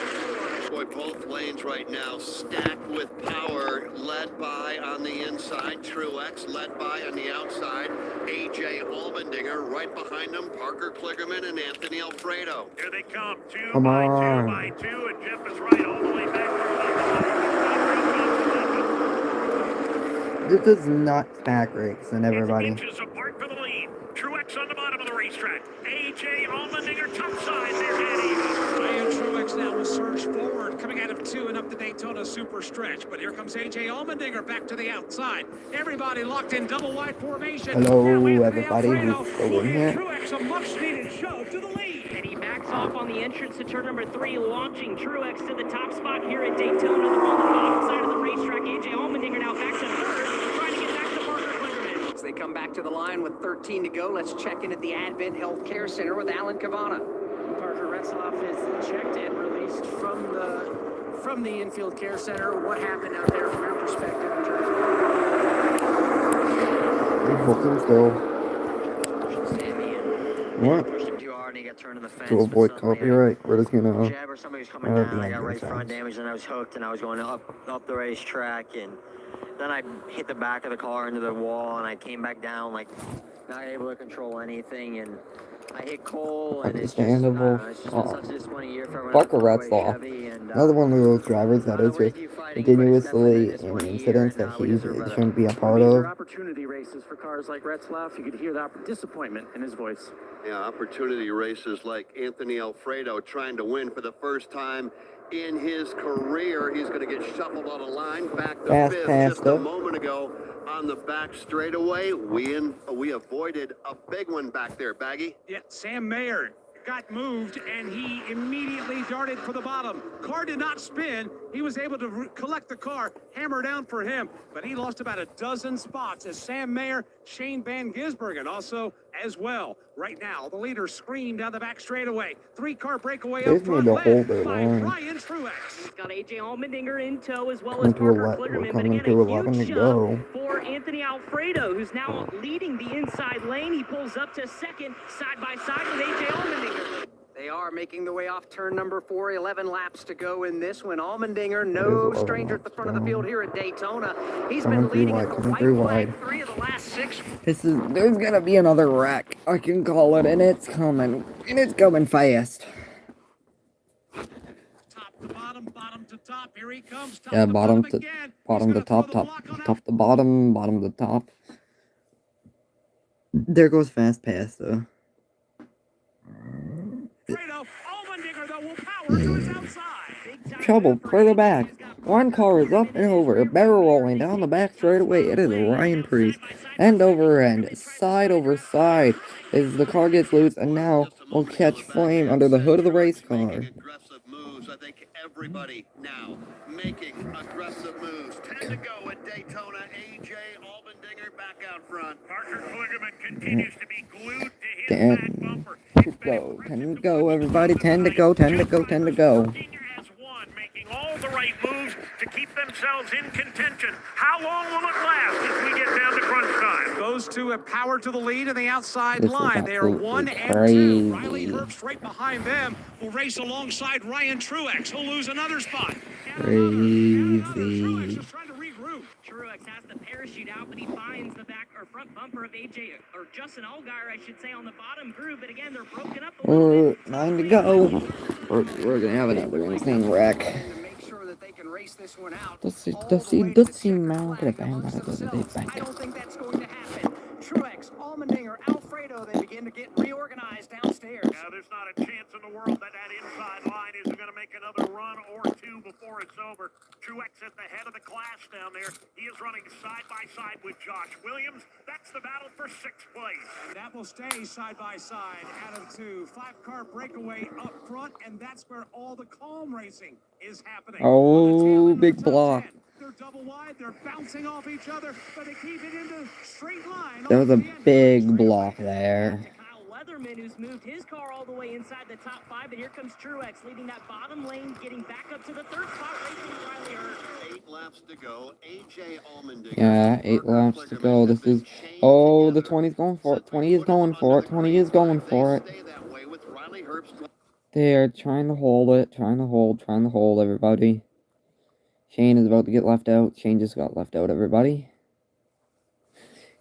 floor. Boy, both lanes right now stacked with power, led by on the inside, Truex, led by on the outside, AJ Allmendinger, right behind them, Parker Kligerman and Anthony Alfredo. Here they come, 2 Come by 2 on. by 2, and Jeff is right all the way back This is not stack race and everybody. inches apart for the lead. Truex on the bottom of the racetrack. AJ Allmendinger topside. They're dead even. Ryan Truex now will surge forward, coming out of 2 and up the Daytona super stretch. But here comes AJ Allmendinger back to the outside. Everybody locked in double wide formation. Hello, Now Anthony everybody Alfredo who's still will in give here. Truex a much-needed shove to the lead. And he backs off on the entrance to turn number 3, launching Truex to the top spot here at Daytona. On the bottom side of the racetrack, AJ Allmendinger now back to third, trying to get back to Parker Kligerman. As they come back to the line with 13 to go, let's check in at the Advent Health Care Center with Alan Cavana. Parker Retzloff is checked and released from the infield care center. What happened out there from your perspective in terms Booking still. of Sammy and What? pushed him too hard and he got turned in the fence? To avoid but suddenly copyright, we're just gonna jab or somebody was coming have down. the I got engine right front sounds. damage and I was hooked and I was going up the racetrack and then I hit the back of the car into the wall and I came back down like not able to control anything and I hit Cole and it's just been such a disappointing year for everyone. Parker Way Retzloff. heavy and, Another one of those drivers that is just continuously in disappointing incidents year, that and, he we deserve better. shouldn't be a part These are of. opportunity races for cars like Retzloff. You could hear the disappointment in his voice. Yeah, opportunity races like Anthony Alfredo trying to win for the first time in his career. He's going to get shuffled on a line back to Fast fifth pass, just a though. moment ago on the back straightaway. We avoided a big one back there, Baggy. Yeah, Sam Mayer got moved and he immediately darted for the bottom. Car did not spin. He was able to collect the car, hammer down for him, but he lost about a dozen spots as Sam Mayer, Shane Van Gisbergen also as well. Right now, the leader screamed down the back straightaway. 3-car breakaway They up just front, need to led hold their by line. Ryan Truex. He's got AJ Allmendinger in tow as well Coming as to Parker 11, we're Kligerman, but coming again, to a 11 to huge go. shove for Anthony Alfredo, who's now leading the inside lane. He pulls up to second, side by side with AJ Allmendinger. They are making the way off turn number 4, 11 laps to go in this one. Allmendinger, no stranger at the front of the field here at Daytona. He's Coming been through leading wide, at the coming white through flag wide. 3 of the last 6. There's gonna be another wreck. I can call it, and it's coming. And it's coming fast. Top to bottom, bottom to top. Here he comes. Top Yeah, to bottom to again. bottom to top, top to bottom, bottom to top. There goes fast pass though. Alfredo, Allmendinger though will power to his outside. Trouble further back. He's got One car is up and over, barrel rolling down the back straightaway. It is Ryan Priest. End over end, side over side, as the car gets loose, and now will catch flame under the hood of the race car. Aggressive moves. I think everybody now making aggressive moves. 10 to go at Daytona. AJ Allmendinger back out front. Parker Kligerman continues to be glued to his 10 back bumper. to go, 10 to go, everybody. 10 to go, 10 to go, 10 to go. As one, making all the right moves to keep themselves in contention. How long will it last as we get down to crunch time? Those two have power to the lead in the outside This is line. They are absolutely 1 and 2. crazy. Riley Herbst right behind them will race alongside Ryan Truex. He'll lose another spot. Crazy. Truex is trying to regroup. Truex has the parachute out, but he finds the back or front bumper of AJ or Justin Allgaier, I should say, on the bottom groove. But again, they're broken up a little bit. 9 to go. We're gonna have another insane wreck. Does man could have been better than they think. I don't think that's going to happen. Truex, Allmendinger, Alfredo, they begin to get reorganized downstairs. Now, there's not a chance in the world that inside line isn't going to make another run or two before it's over. Truex at the head of the class down there. He is running side by side with Josh Williams. That's the battle for 6th place. That will stay side by side. Adam 2, 5-car breakaway up front, and that's where all the calm racing is happening. Oh, big block. They're double wide, they're bouncing off each other, but they keep it into straight line. That was a big block there. Leatherman, who's moved his car all the way inside the top 5, and here comes Truex leading that bottom lane, getting back up to the 3rd spot, racing Riley Herbst. 8 laps to go. AJ Allmendinger. Yeah, 8 laps to go. This is... Oh, the 20's going for it. 20 is going for it. 20 is going for it. They are trying to hold it. Trying to hold everybody. Shane is about to get left out. Shane just got left out, everybody.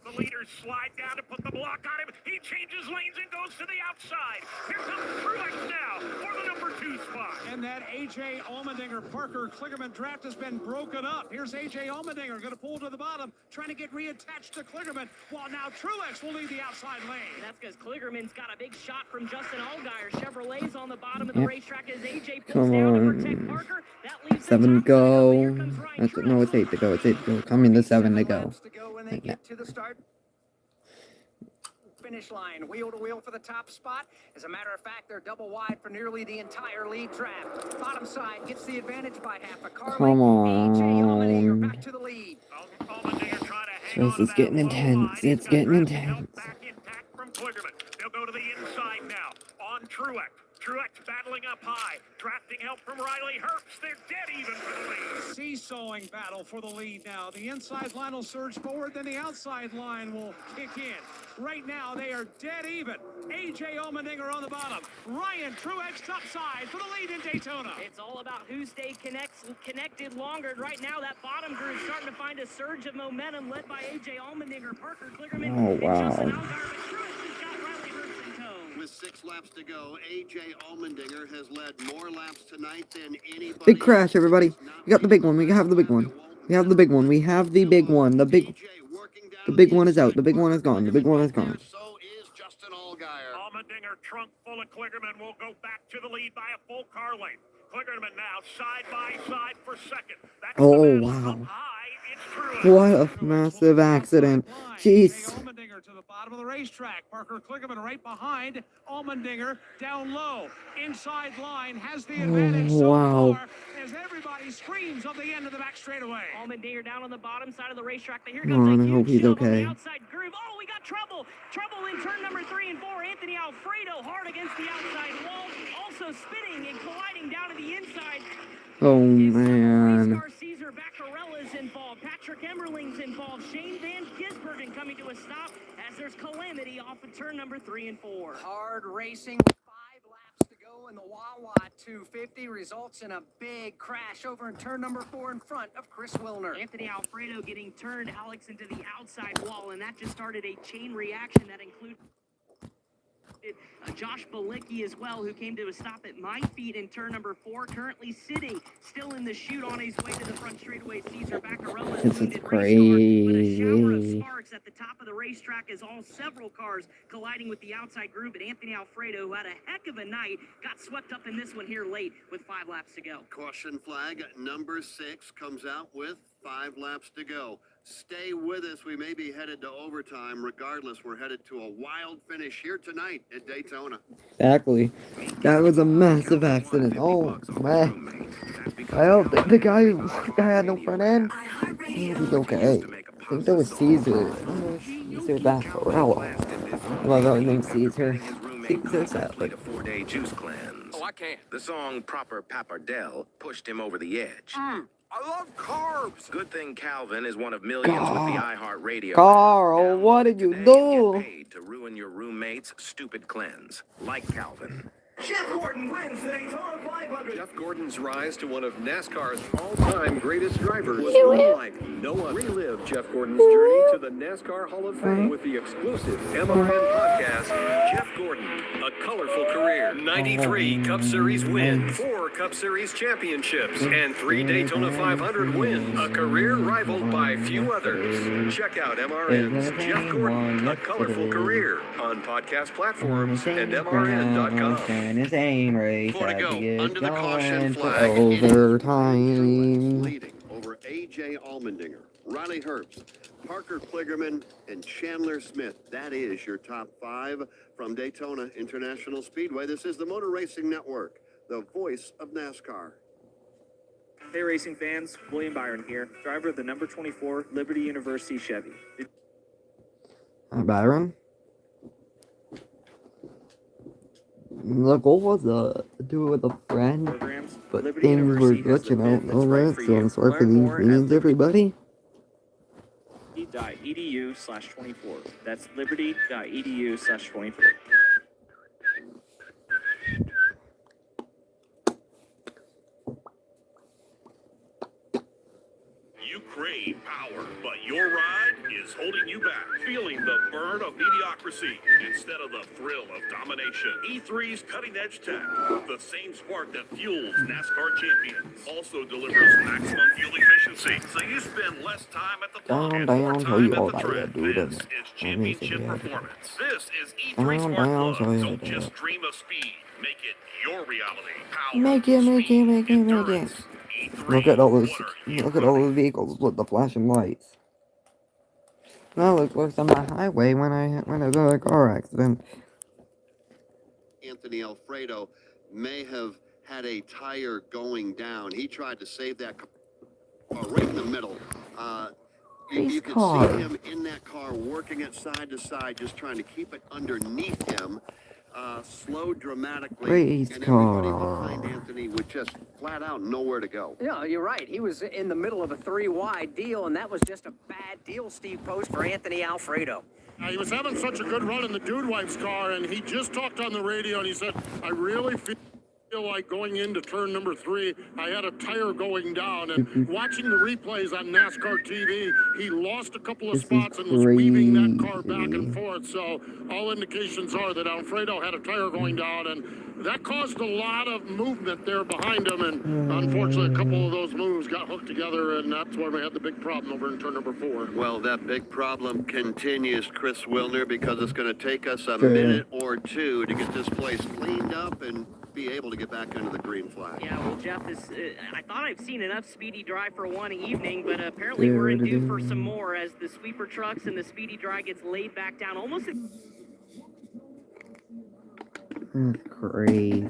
The leaders slide down to put the block on him. He changes lanes and goes to the outside. Here comes Truex now for the number 2 spot. And that AJ Allmendinger Parker Kligerman draft has been broken up. Here's AJ Allmendinger going to pull to the bottom, trying to get reattached to Kligerman, while now Truex will lead the outside lane. That's because Kligerman's got a big shot from Justin Allgaier. Chevrolet's on the bottom of the racetrack as AJ pulls down to protect Parker. That leaves 7 to go. No, it's 8 to go. It's 8 to go. Coming to 7 to go. When they get to the start finish line, wheel to wheel for the top spot. As a matter of fact, they're double wide for nearly the entire lead draft. Bottom side gets the advantage by half a car. Come on. AJ Allmendinger back to the lead. This is getting intense. It's getting intense. Back intact from Kligerman. They'll go to the inside now on Truex. Truex battling up high, drafting help from Riley Herbst. They're dead even for the lead. Seesawing battle for the lead now. The inside line will surge forward, then the outside line will kick in. Right now, they are dead even. AJ Allmendinger on the bottom. Ryan Truex topside for the lead in Daytona. It's all about who stayed connected longer. Right now, that bottom group is starting to find a surge of momentum led by AJ Allmendinger, Parker Kligerman, Oh, wow. and Justin Allgaier. But Truex has got Riley Herbst in tow. With 6 laps to go, AJ Allmendinger has led more laps tonight than anybody. Big crash, everybody. We got the big one. We have the big one. We have the big one. We have the big one. The big one is out. The big one is gone. The big one is gone. So is Justin Allgaier. Allmendinger, trunk full of Kligerman, will go back to the lead by a full car length. Kligerman now side by side for second. That's Oh, wow. What a massive accident. Jeez. Allmendinger to the bottom of the racetrack. Parker Kligerman right behind. Allmendinger down low. Inside line has the advantage so wow. far as everybody screams on the end of the back straightaway. Allmendinger down on the bottom side of the racetrack. Here Come on, I hope he's okay. outside groove. Oh, we got trouble. Trouble in turn number 3 and 4. Anthony Alfredo hard against the outside wall. Also spinning and colliding down to the inside. Oh, man. Caesar Baccarella's involved. Patrick Emmerling's involved. Shane Van Gisbergen coming to a stop as there's calamity off of turn number 3 and 4. Hard racing with 5 laps to go, and the Wawa 250 results in a big crash over in turn number 4 in front of Chris Wilner. Anthony Alfredo getting turned, Alex, into the outside wall, and that just started a chain reaction that included Josh Balicki as well, who came to a stop at my feet in turn number 4, currently sitting still in the chute on his way to the front straightaway. Caesar Vaccarello's This is wounded race car, but a shower of crazy. sparks at the top of the racetrack as several cars colliding with the outside group. And Anthony Alfredo, who had a heck of a night, got swept up in this one here late with 5 laps to go. Caution flag number 6 comes out with 5 laps to go. Stay with us. We may be headed to overtime. Regardless, we're headed to a wild finish here tonight at Daytona. Exactly. That was a massive accident. Oh, man. I hope that the guy who had no front end, he was okay. I think that was Caesar. I don't know if Caesar Vaccarello. I love how his name's Caesar. Caesar Sadly. Oh, I can't. The song Proper Pappardelle pushed him over the edge. I love carbs. Good thing Calvin is one of millions with the iHeartRadio. Carl, what did you do? Paid to ruin your roommate's stupid cleanse. Like Calvin. Jeff Gordon wins the Daytona 500. Jeff Gordon's rise to one of NASCAR's all-time greatest drivers was unlike no one. Relive Jeff Gordon's journey to the NASCAR Hall of Fame with the exclusive MRN podcast, Jeff Gordon, A Colorful Career. 93 Cup Series wins, 4 Cup Series championships, and 3 Daytona 500 wins. A career rivaled by few others. Check out MRN's Jeff Gordon, A Colorful Career on podcast platforms and MRN.com. And his aim race Four to had go. to get Under the caution going flag. for overtime. Leading over A.J. Allmendinger, Riley Herbst, Parker Kligerman, and Chandler Smith. That is your top 5 from Daytona International Speedway. This is the Motor Racing Network, the voice of NASCAR. Hey racing fans, William Byron here, driver of the number 24 Liberty University Chevy. Hi, Byron. The goal was to do it with a friend, but Liberty things were University has the glitching out fit and all that's right that, for so you. I'm sorry for Learn these more at meetings, everybody. Liberty.edu/24. That's liberty.edu/24. You crave power, but your ride is holding you back. Feeling the burn of mediocrity instead of the thrill of domination. E3's cutting-edge tech, the same spark that fuels NASCAR champions, also delivers maximum fuel efficiency, so you spend less time at the pump and more time at the track. This is championship performance. This is E3 Smart Plug. Don't just dream of speed. Make it your reality. Power, Make it. endurance. Look at all those vehicles with the flashing lights. Now look what's on the highway when I was in a car accident. Anthony Alfredo may have had a tire going down. He tried to save that car right in the middle. You could see him in that car working it side to side, just trying to keep it underneath him. Slowed dramatically, Race and everybody car. behind Anthony would just flat out nowhere to go. Yeah, you're right. He was in the middle of a 3-wide deal, and that was just a bad deal, Steve Post, for Anthony Alfredo. He was having such a good run in the Dude Wife's car, and he just talked on the radio, and he said, I really feel like going into turn number 3, I had a tire going down, and watching the replays on NASCAR TV, he lost a couple of spots and was weaving that car back and forth, so all indications are that Alfredo had a tire going down, and that caused a lot of movement there behind him, and unfortunately a couple of those moves got hooked together, and that's where we had the big problem over in turn number 4. Well, that big problem continues, Chris Wilner, because it's going to take us a minute or 2 to get this place cleaned up and be able to get back under the green flag. Yeah, well, Jeff, I thought I've seen enough Speedy Dry for one evening, but apparently we're in due for some more as the sweeper trucks and the Speedy Dry gets laid back down. Almost Great.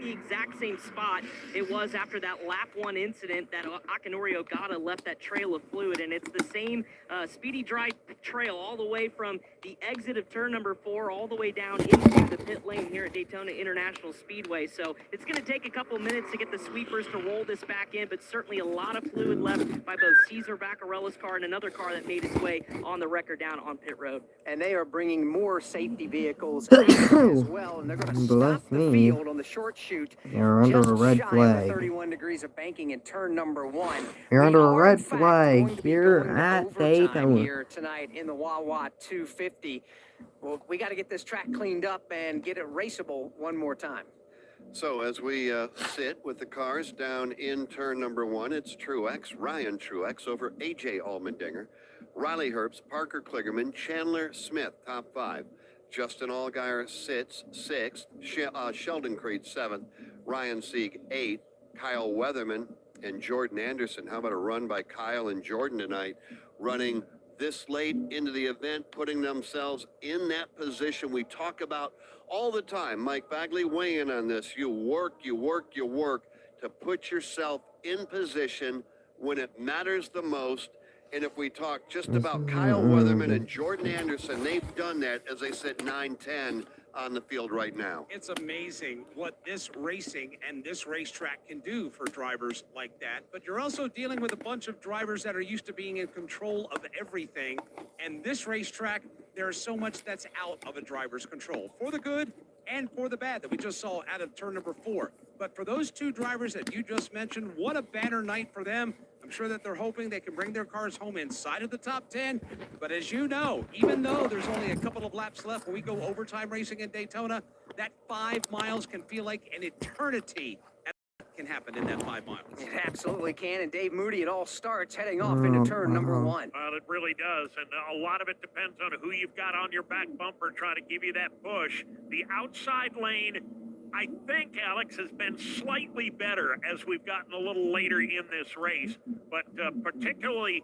the exact same spot it was after that lap 1 incident that Akinori Ogata left that trail of fluid, and it's the same Speedy Dry trail all the way from the exit of turn number 4 all the way down into the pit lane here at Daytona International Speedway. So it's going to take a couple minutes to get the sweepers to roll this back in, but certainly a lot of fluid left by both Caesar Vaccarello's car and another car that made its way on the record down on pit road. And they are bringing more safety vehicles as well, and they're going to stop the field on the short chute. You're under Just a red shy of flag. the 31 degrees of banking in turn number 1. You're We under a are, in red fact, flag going to be here going to at overtime Daytona. here tonight in the Wawa 250. Well, we got to get this track cleaned up and get it raceable one more time. So as we sit with the cars down in turn number 1, it's Truex, Ryan Truex over AJ Allmendinger, Riley Herbst, Parker Kligerman, Chandler Smith, top 5. Justin Allgaier sits 6th, Sheldon Creed 7th, Ryan Sieg 8th, Kyle Weatherman and Jordan Anderson. How about a run by Kyle and Jordan tonight, running this late into the event, putting themselves in that position we talk about all the time. Mike Bagley, weigh in on this. You work to put yourself in position when it matters the most. And if we talk just about Kyle Weatherman and Jordan Anderson, they've done that as they sit 9-10 on the field right now. It's amazing what this racing and this racetrack can do for drivers like that. But you're also dealing with a bunch of drivers that are used to being in control of everything. And this racetrack, there's so much that's out of a driver's control, for the good and for the bad, that we just saw out of turn number 4. But for those two drivers that you just mentioned, what a banner night for them. I'm sure that they're hoping they can bring their cars home inside of the top 10. But as you know, even though there's only a couple of laps left when we go overtime racing in Daytona, that 5 miles can feel like an eternity. Can happen in that 5 miles. It absolutely can. And Dave Moody, it all starts heading off into turn number 1. Well, it really does. And a lot of it depends on who you've got on your back bumper trying to give you that push. The outside lane, I think, Alex, has been slightly better as we've gotten a little later in this race. But particularly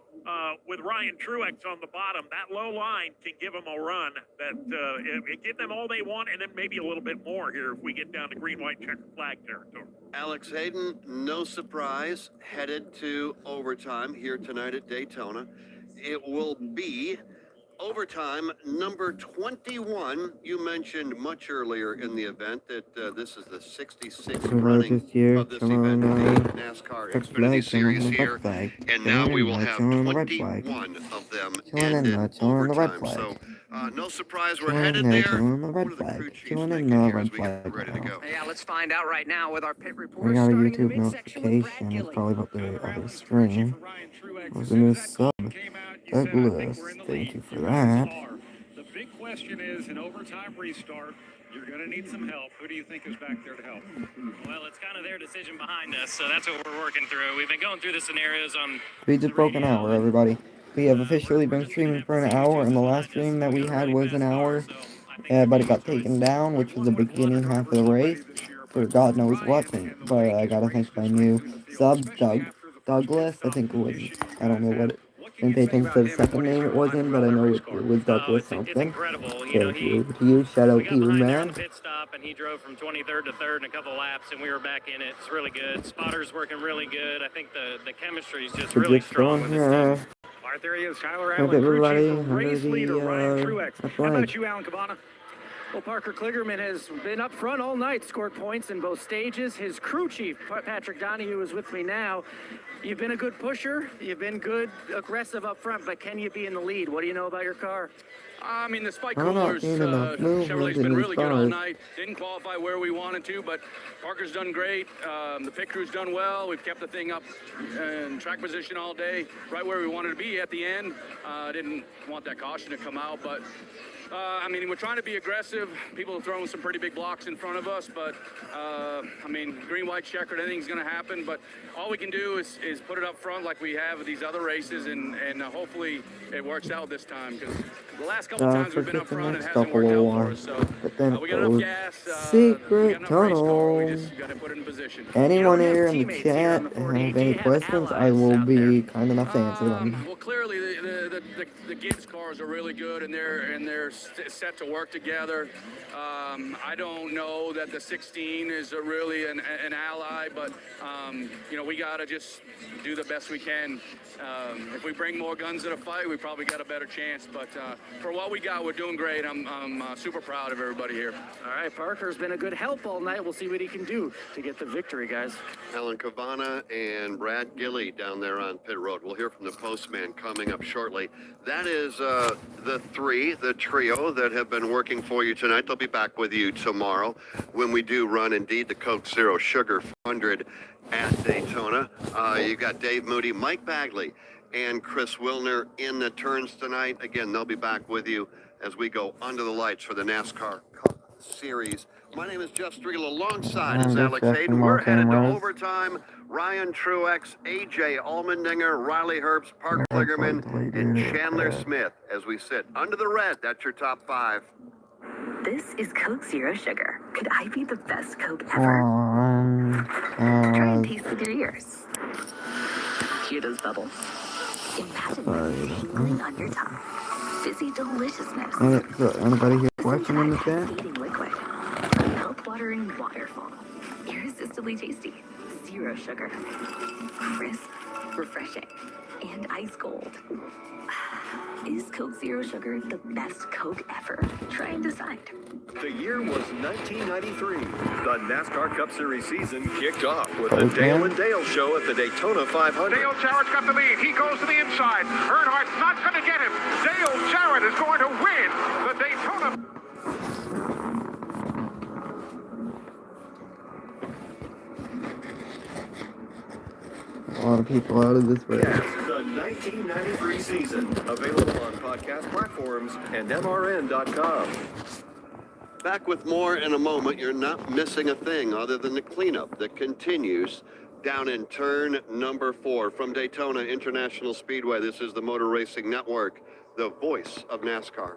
with Ryan Truex on the bottom, that low line can give them a run that give them all they want and then maybe a little bit more here if we get down to green, white, checker flag territory. Alex Hayden, no surprise, headed to overtime here tonight at Daytona. It will be overtime number 21. You mentioned much earlier in the event that this is the 66th running of this event in the NASCAR Xfinity Series here, and now we will have 21 of them ended overtime. So no surprise, we're headed there. One of the crew chiefs making here as we get ready to go. Yeah, let's find out right now with our pit We reporter got a starting in the YouTube midsection with Brad notification. It's Gilly. probably about the other stream. Was a new sub. Douglas, thank you for that. The big question is, an overtime restart, you're going to need some help. Who do you think is back there to help? Well, it's kind of their decision behind us, so that's what we're working through. We've been going through the scenarios on... We just broke an hour, everybody. We have officially been streaming for an hour, and the last stream that we had was an hour. But it got taken down, which was the beginning half of the race. For God knows what. But I gotta thank my new sub, Douglas. I think it was, I don't know what it, didn't pay attention to the second name it was in, but I know it was Douglas something. Thank you to you, shout out to you, man. Pit stop, and he drove from 23rd to 3rd in a couple laps, and we were back in it. It's really good. Spotter's working really good. I think the chemistry is just really strong with this team. Our theory is Tyler Hope Allen, crew everybody chief, race leader Ryan Truex. that's How right. about you, Alan Cabana? Well, Parker Kligerman has been up front all night, scored points in both stages. His crew chief, Patrick Donahue, is with me now. You've been a good pusher. You've been good, aggressive up front, but can you be in the lead? What do you know about your car? I mean, the spike I'm not coolers, seeing enough Chevrolet's been in really these good all cars. night. Didn't qualify where we wanted to, but Parker's done great. The pit crew's done well. We've kept the thing up in track position all day, right where we wanted to be at the end. Didn't want that caution to come out, but I mean, we're trying to be aggressive. People are throwing some pretty big blocks in front of us, but I mean, green, white, checkered, anything's going to happen. But all we can do is put it up front like we have with these other races, and hopefully it works out this time. Because the last couple times we've been up front, it hasn't worked out for us. So but then we got enough gas. secret tunnel. We just got to put it in position. Anyone here in the chat have any questions? I will be kind enough to answer them. Well, clearly the Gibbs cars are really good, and they're set to work together. I don't know that the 16 is really an ally, but you know, we gotta just do the best we can. If we bring more guns to the fight, we probably got a better chance. But for what we got, we're doing great. I'm super proud of everybody here. All right, Parker's been a good help all night. We'll see what he can do to get the victory, guys. Alan Cavana and Brad Gilly down there on pit road. We'll hear from the postman coming up shortly. That is the trio that have been working for you tonight. They'll be back with you tomorrow when we do run, indeed, the Coke Zero Sugar 400 at Daytona. You got Dave Moody, Mike Bagley, and Chris Wilner in the turns tonight. Again, they'll be back with you as we go under the lights for the NASCAR Cup Series. My name is Jeff Striegel. Alongside is Alex Hayden. We're headed to overtime. Ryan Truex, AJ Allmendinger, Riley Herbst, Parker Kligerman, and Chandler Smith as we sit under the red. That's your top 5. This is Coke Zero Sugar. Could I be the best Coke ever? Try and taste with your ears. Hear those bubbles? Imagine them tingling on your tongue. Fizzy deliciousness. Anybody here question in the chat? Fading liquid. A mouth-watering waterfall. Irresistibly tasty. Zero sugar. Crisp, refreshing, and ice cold. Is Coke Zero Sugar the best Coke ever? Try and decide. The year was 1993. The NASCAR Cup Series season kicked off with the Dale and Dale Show at the Daytona 500. Dale Jarrett's got the lead. He goes to the inside. Earnhardt's not going to get him. Dale Jarrett is going to win the Daytona. A lot of people out of this race. Yes, the 1993 season. Available on podcast platforms and MRN.com. Back with more in a moment. You're not missing a thing other than the cleanup that continues down in turn number 4 from Daytona International Speedway. This is the Motor Racing Network, the voice of NASCAR.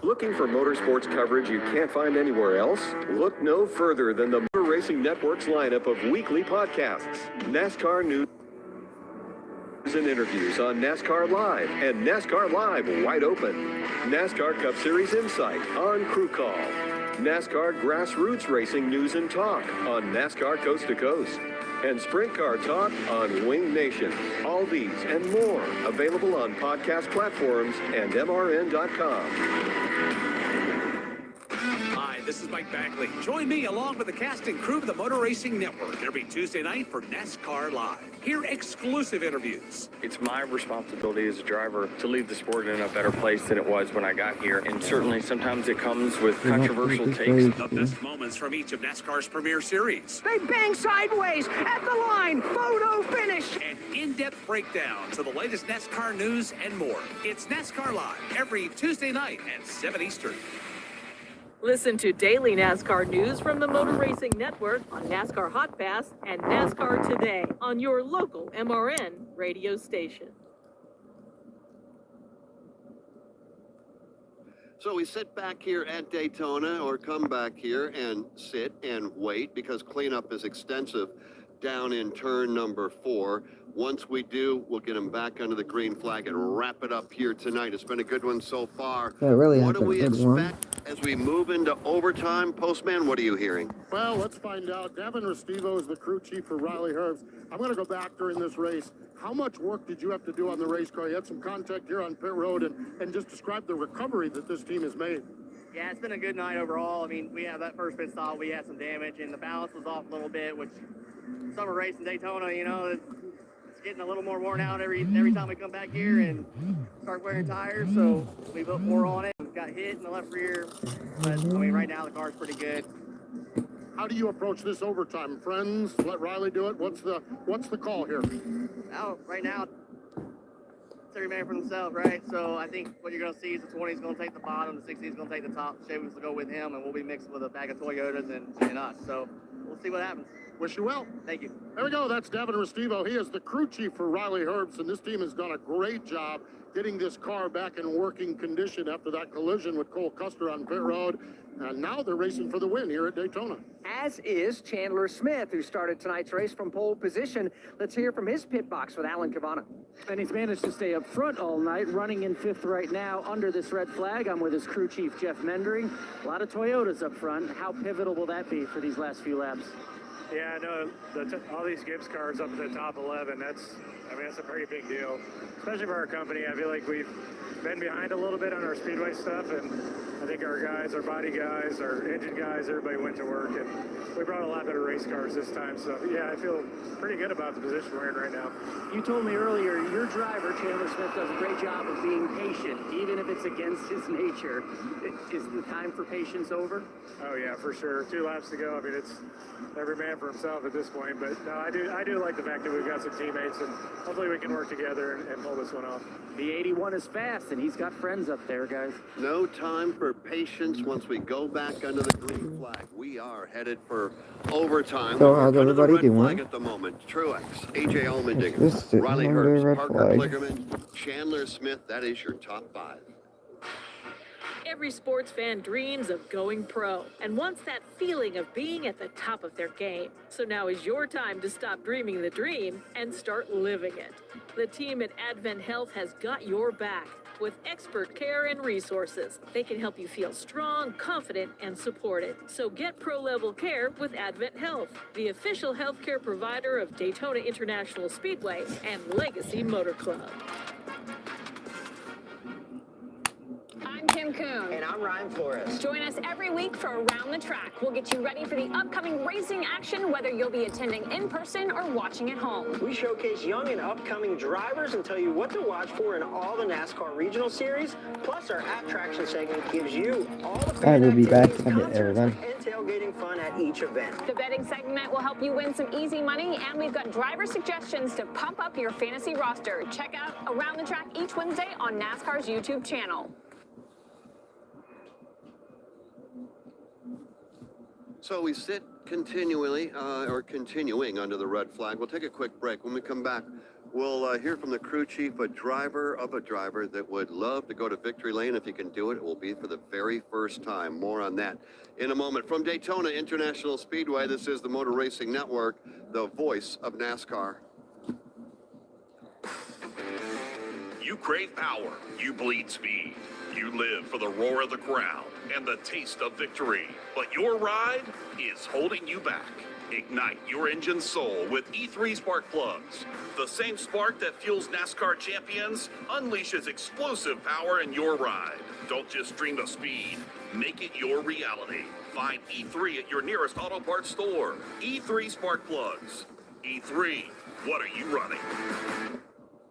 Looking for motorsports coverage you can't find anywhere else? Look no further than the Motor Racing Network's lineup of weekly podcasts. NASCAR news and interviews on NASCAR Live and NASCAR Live Wide Open. NASCAR Cup Series Insight on Crew Call. NASCAR Grassroots Racing News and Talk on NASCAR Coast to Coast. And Sprint Car Talk on Wing Nation. All these and more available on podcast platforms and MRN.com. Hi, this is Mike Bagley. Join me along with the cast and crew of the Motor Racing Network every Tuesday night for NASCAR Live. Hear exclusive interviews. It's my responsibility as a driver to leave the sport in a better place than it was when I got here. And certainly sometimes it comes with controversial takes. The best moments from each of NASCAR's premier series. They bang sideways at the line. Photo finish. And in-depth breakdowns of the latest NASCAR news and more. It's NASCAR Live every Tuesday night at 7 Eastern. Listen to daily NASCAR news from the Motor Racing Network on NASCAR Hot Pass and NASCAR Today on your local MRN radio station. So we sit back here at Daytona or come back here and sit and wait because cleanup is extensive down in turn number 4. Once we do, we'll get them back under the green flag and wrap it up here tonight. It's been a good one so far. Yeah, really what do we good expect as we move into overtime? Postman, what are you hearing? Well, let's find out. Devin Restivo is the crew chief for Riley Herbst. I'm going to go back during this race. How much work did you have to do on the race car? You had some contact here on pit road, and just describe the recovery that this team has made. Yeah, it's been a good night overall. I mean, we had that first pit stop, we had some damage, and the balance was off a little bit, which summer race in Daytona, you know, it's getting a little more worn out every time we come back here and start wearing tires. So we put more on it. Got hit in the left rear, but I mean, right now the car's pretty good. How do you approach this overtime, friends? Let Riley do it. What's the call here? Now, right now, it's every man for himself, right? So I think what you're going to see is the 20 is going to take the bottom, the 60 is going to take the top, Chevy's will go with him, and we'll be mixed with a bag of Toyotas and us. So we'll see what happens. Wish you well. Thank you. There we go. That's Devin Restivo. He is the crew chief for Riley Herbst, and this team has done a great job getting this car back in working condition after that collision with Cole Custer on pit road. And now they're racing for the win here at Daytona. As is Chandler Smith, who started tonight's race from pole position. Let's hear from his pit box with Alan Cavana. And he's managed to stay up front all night, running in 5th right now under this red flag. I'm with his crew chief, Jeff Mendering. A lot of Toyotas up front. How pivotal will that be for these last few laps? Yeah, I know all these Gibbs cars up at the top 11, that's I mean, that's a pretty big deal, especially for our company. I feel like we've been behind a little bit on our speedway stuff, and I think our guys, our body guys, our engine guys, everybody went to work, and we brought a lot better race cars this time. So yeah, I feel pretty good about the position we're in right now. You told me earlier your driver, Chandler Smith, does a great job of being patient, even if it's against his nature. Is the time for patience over? Oh yeah, for sure. 2 laps to go. I mean, it's every man for himself at this point. But no, I do like the fact that we've got some teammates, and hopefully we can work together and pull this one off. The 81 is fast, and he's got friends up there, guys. No time for patience once we go back under the green flag. We are headed for overtime. So how's Under the everybody red doing? flag at the moment. Truex, AJ Just Allmendinger, sitting Riley under Herbst, red Parker flag. Kligerman, Chandler Smith. That is your top 5. Every sports fan dreams of going pro and wants that feeling of being at the top of their game. So now is your time to stop dreaming the dream and start living it. The team at Advent Health has got your back with expert care and resources. They can help you feel strong, confident, and supported. So get pro-level care with Advent Health, the official healthcare provider of Daytona International Speedway and Legacy Motor Club. I'm Kim Coon. And I'm Ryan Flores. Join us every week for Around the Track. We'll get you ready for the upcoming racing action, whether you'll be attending in person or watching at home. We showcase young and upcoming drivers and tell you what to watch for in all the NASCAR regional series. Plus, our Attraction segment gives you all the I will be back activities, in a bit, concerts, everyone. and tailgating fun at each event. The betting segment will help you win some easy money, and we've got driver suggestions to pump up your fantasy roster. Check out Around the Track each Wednesday on NASCAR's YouTube channel. So we sit continuing under the red flag. We'll take a quick break. When we come back, we'll hear from the crew chief, a driver that would love to go to victory lane. If he can do it, it will be for the very first time. More on that in a moment. From Daytona International Speedway, this is the Motor Racing Network, the voice of NASCAR. You crave power. You bleed speed. You live for the roar of the crowd and the taste of victory. But your ride is holding you back. Ignite your engine's soul with E3 spark plugs. The same spark that fuels NASCAR champions unleashes explosive power in your ride. Don't just dream of speed. Make it your reality. Find E3 at your nearest auto parts store. E3 spark plugs. E3, what are you running?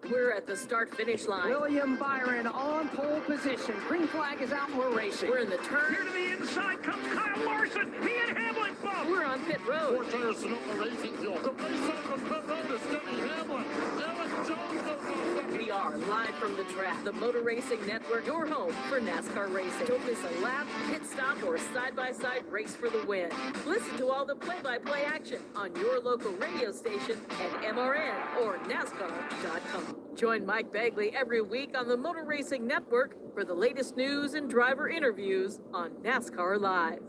We're at the start-finish line. William Byron on pole position. Green flag is out and we're racing. We're in the turn. Here to the inside comes Kyle Larson. He and Hamlin bump. We're on pit road. 4 tires to the racing field. The race on the pit road is Denny Hamlin. Alex Jones goes We are live from the track. The Motor Racing Network, your home for NASCAR racing. Don't miss a lap, pit stop, or side-by-side race for the win. Listen to all the play-by-play action on your local radio station at MRN or NASCAR.com. Join Mike Bagley every week on the Motor Racing Network for the latest news and driver interviews on NASCAR Live.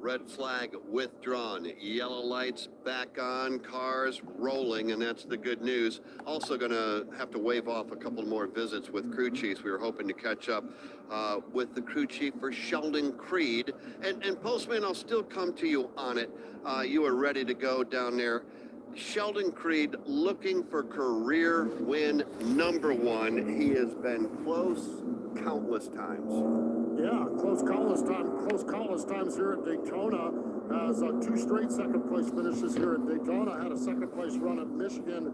Red flag withdrawn. Yellow lights back on. Cars rolling, and that's the good news. Also going to have to wave off a couple more visits with crew chiefs. We were hoping to catch up with the crew chief for Sheldon Creed. And Postman, I'll still come to you on it. You are ready to go down there. Sheldon Creed looking for career win number 1. He has been close countless times. Yeah, close countless times here at Daytona. Has 2 straight second place finishes here at Daytona. Had a second place run at Michigan.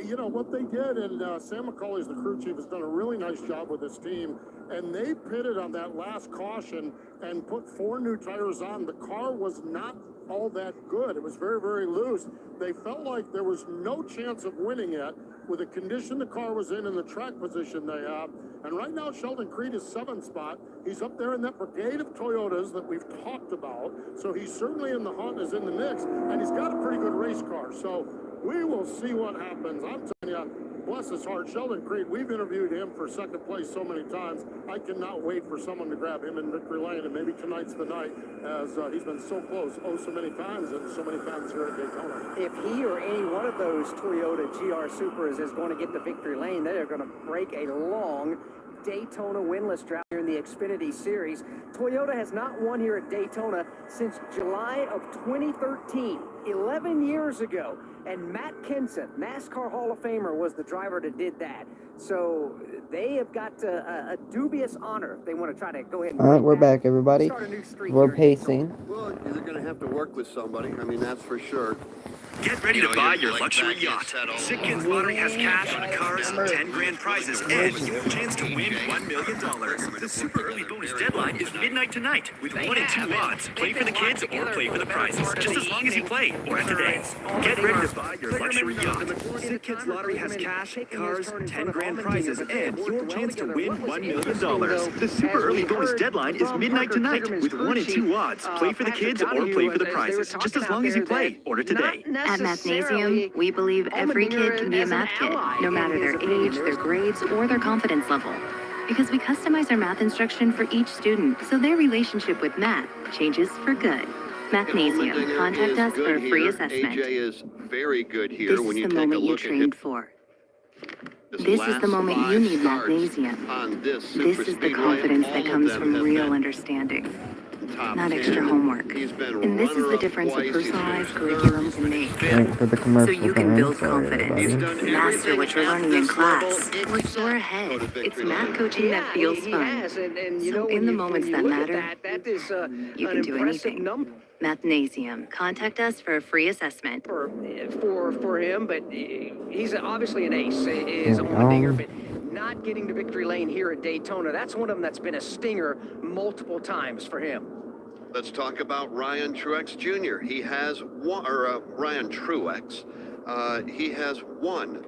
You know what they did, and Sam McCauley's the crew chief, has done a really nice job with this team. And they pitted on that last caution and put 4 new tires on. The car was not all that good. It was very, very loose. They felt like there was no chance of winning it with the condition the car was in and the track position they have. And right now, Sheldon Creed is 7th spot. He's up there in that brigade of Toyotas that we've talked about. So he's certainly in the hunt, is in the mix, and he's got a pretty good race car. So we will see what happens. I'm telling you, bless his heart, Sheldon Creed, we've interviewed him for second place so many times. I cannot wait for someone to grab him in victory lane, and maybe tonight's the night, as he's been so close so many times and so many times here at Daytona. If he or any one of those Toyota GR Supras is going to get the victory lane, they are going to break a long Daytona winless drought here here in the Xfinity Series. Toyota has not won here at Daytona since July of 2013, 11 years ago. And Matt Kenseth, NASCAR Hall of Famer, was the driver that did that. So they have got a dubious honor. They want to try to go ahead and All right, we're back, everybody. start a new streak We're here. pacing. Well, you're going to have to work with somebody. I mean, that's for sure. Get ready to buy your luxury yacht. Sick Kids Lottery has cash, cars, 10 grand prizes, and your chance to win $1 million. The super early bonus deadline is midnight tonight. With 1 and 2 odds, play for the kids or play for the prizes, just as long as you play or today. Get ready to buy your luxury yacht. Sick Kids Lottery has cash, cars, 10 grand prizes, and your chance to win $1 million. The super early bonus deadline is midnight tonight. With 1 and 2 odds, play for the kids or play for the prizes, just as long as you play. Order today. At Mathnasium, we believe every kid can be a math kid, no matter their age, their grades, or their confidence level. Because we customize our math instruction for each student, so their relationship with math changes for good. Mathnasium, contact us for a free assessment. AJ is very good here This when is you the take a moment you look at trained for. This is the moment you need Mathnasium. This is the confidence that comes from real understanding, not extra homework. And this is the difference a personalized curriculum can make. Wait for the So commercial you to can end. build Sorry, confidence, everybody. master what you're learning in class, or soar ahead. It's math coaching that feels fun. And you So know, in when the you- moments when you that look at matter, that is you an can do impressive anything. number Mathnasium, contact us for a free assessment. for him, but he's obviously an ace. Is Allmendinger, but not getting to victory lane here at Daytona. That's one of them that's been a stinger multiple times for him. Let's talk about Ryan Truex Jr. He has one, or Ryan Truex. He has one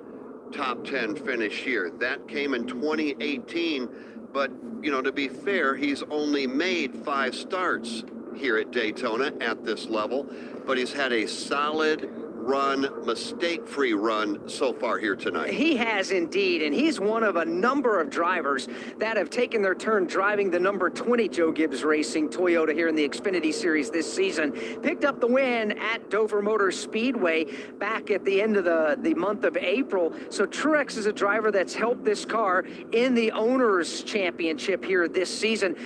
top 10 finish here. That came in 2018, but, you know, to be fair, he's only made 5 starts here at Daytona at this level, but he's had a solid run, mistake-free run so far here tonight. He has indeed, and he's one of a number of drivers that have taken their turn driving the number 20 Joe Gibbs Racing Toyota here in the Xfinity Series this season. Picked up the win at Dover Motor Speedway back at the end of the month of April. So Truex is a driver that's helped this car in the Owners' Championship here this season.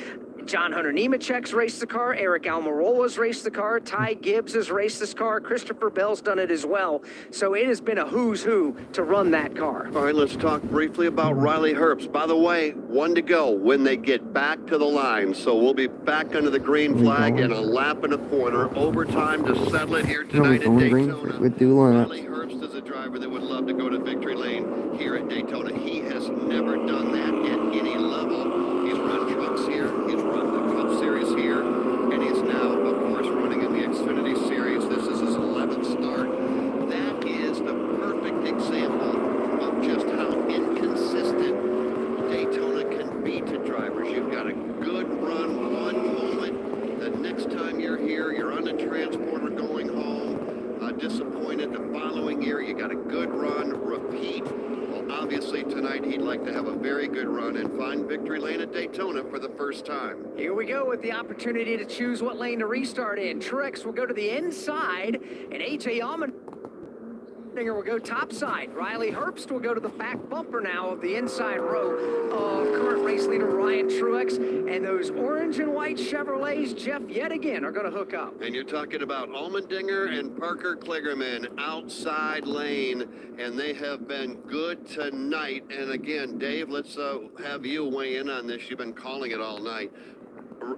John Hunter Nemechek's raced the car. Eric Almirola's raced the car. Ty Gibbs has raced this car. Christopher Bell's done it as well. So it has been a who's who to run that car. All right, let's talk briefly about Riley Herbst. By the way, 1 to go when they get back to the line. So we'll be back under the green flag in a lap and a quarter. Overtime to settle it here tonight at Daytona. With 2 laps. Riley Herbst is a driver that would love to go to victory lane here at Daytona. He has never done that at any level. He's run trucks here. He's run the Cup Series here. And he's now, of course, running in the Xfinity Series. This is his 11th start. That is the perfect example of just how inconsistent Daytona can be to drivers. You've got a good run one moment. The next time you're here, you're on the transporter going home. Disappointed the following year. You got a good run. Repeat. Well, obviously tonight he'd like to have a very good run and find victory lane at Daytona for the first time. Here we go with the opportunity to choose what lane to restart in. Truex will go to the inside, and AJ Allmendinger will go topside. Riley Herbst will go to the back bumper now of the inside row of current race leader Ryan Truex. And those orange and white Chevrolets, Jeff, yet again, are going to hook up. And you're talking about Allmendinger and Parker Kligerman outside lane, and they have been good tonight. And again, Dave, let's have you weigh in on this. You've been calling it all night.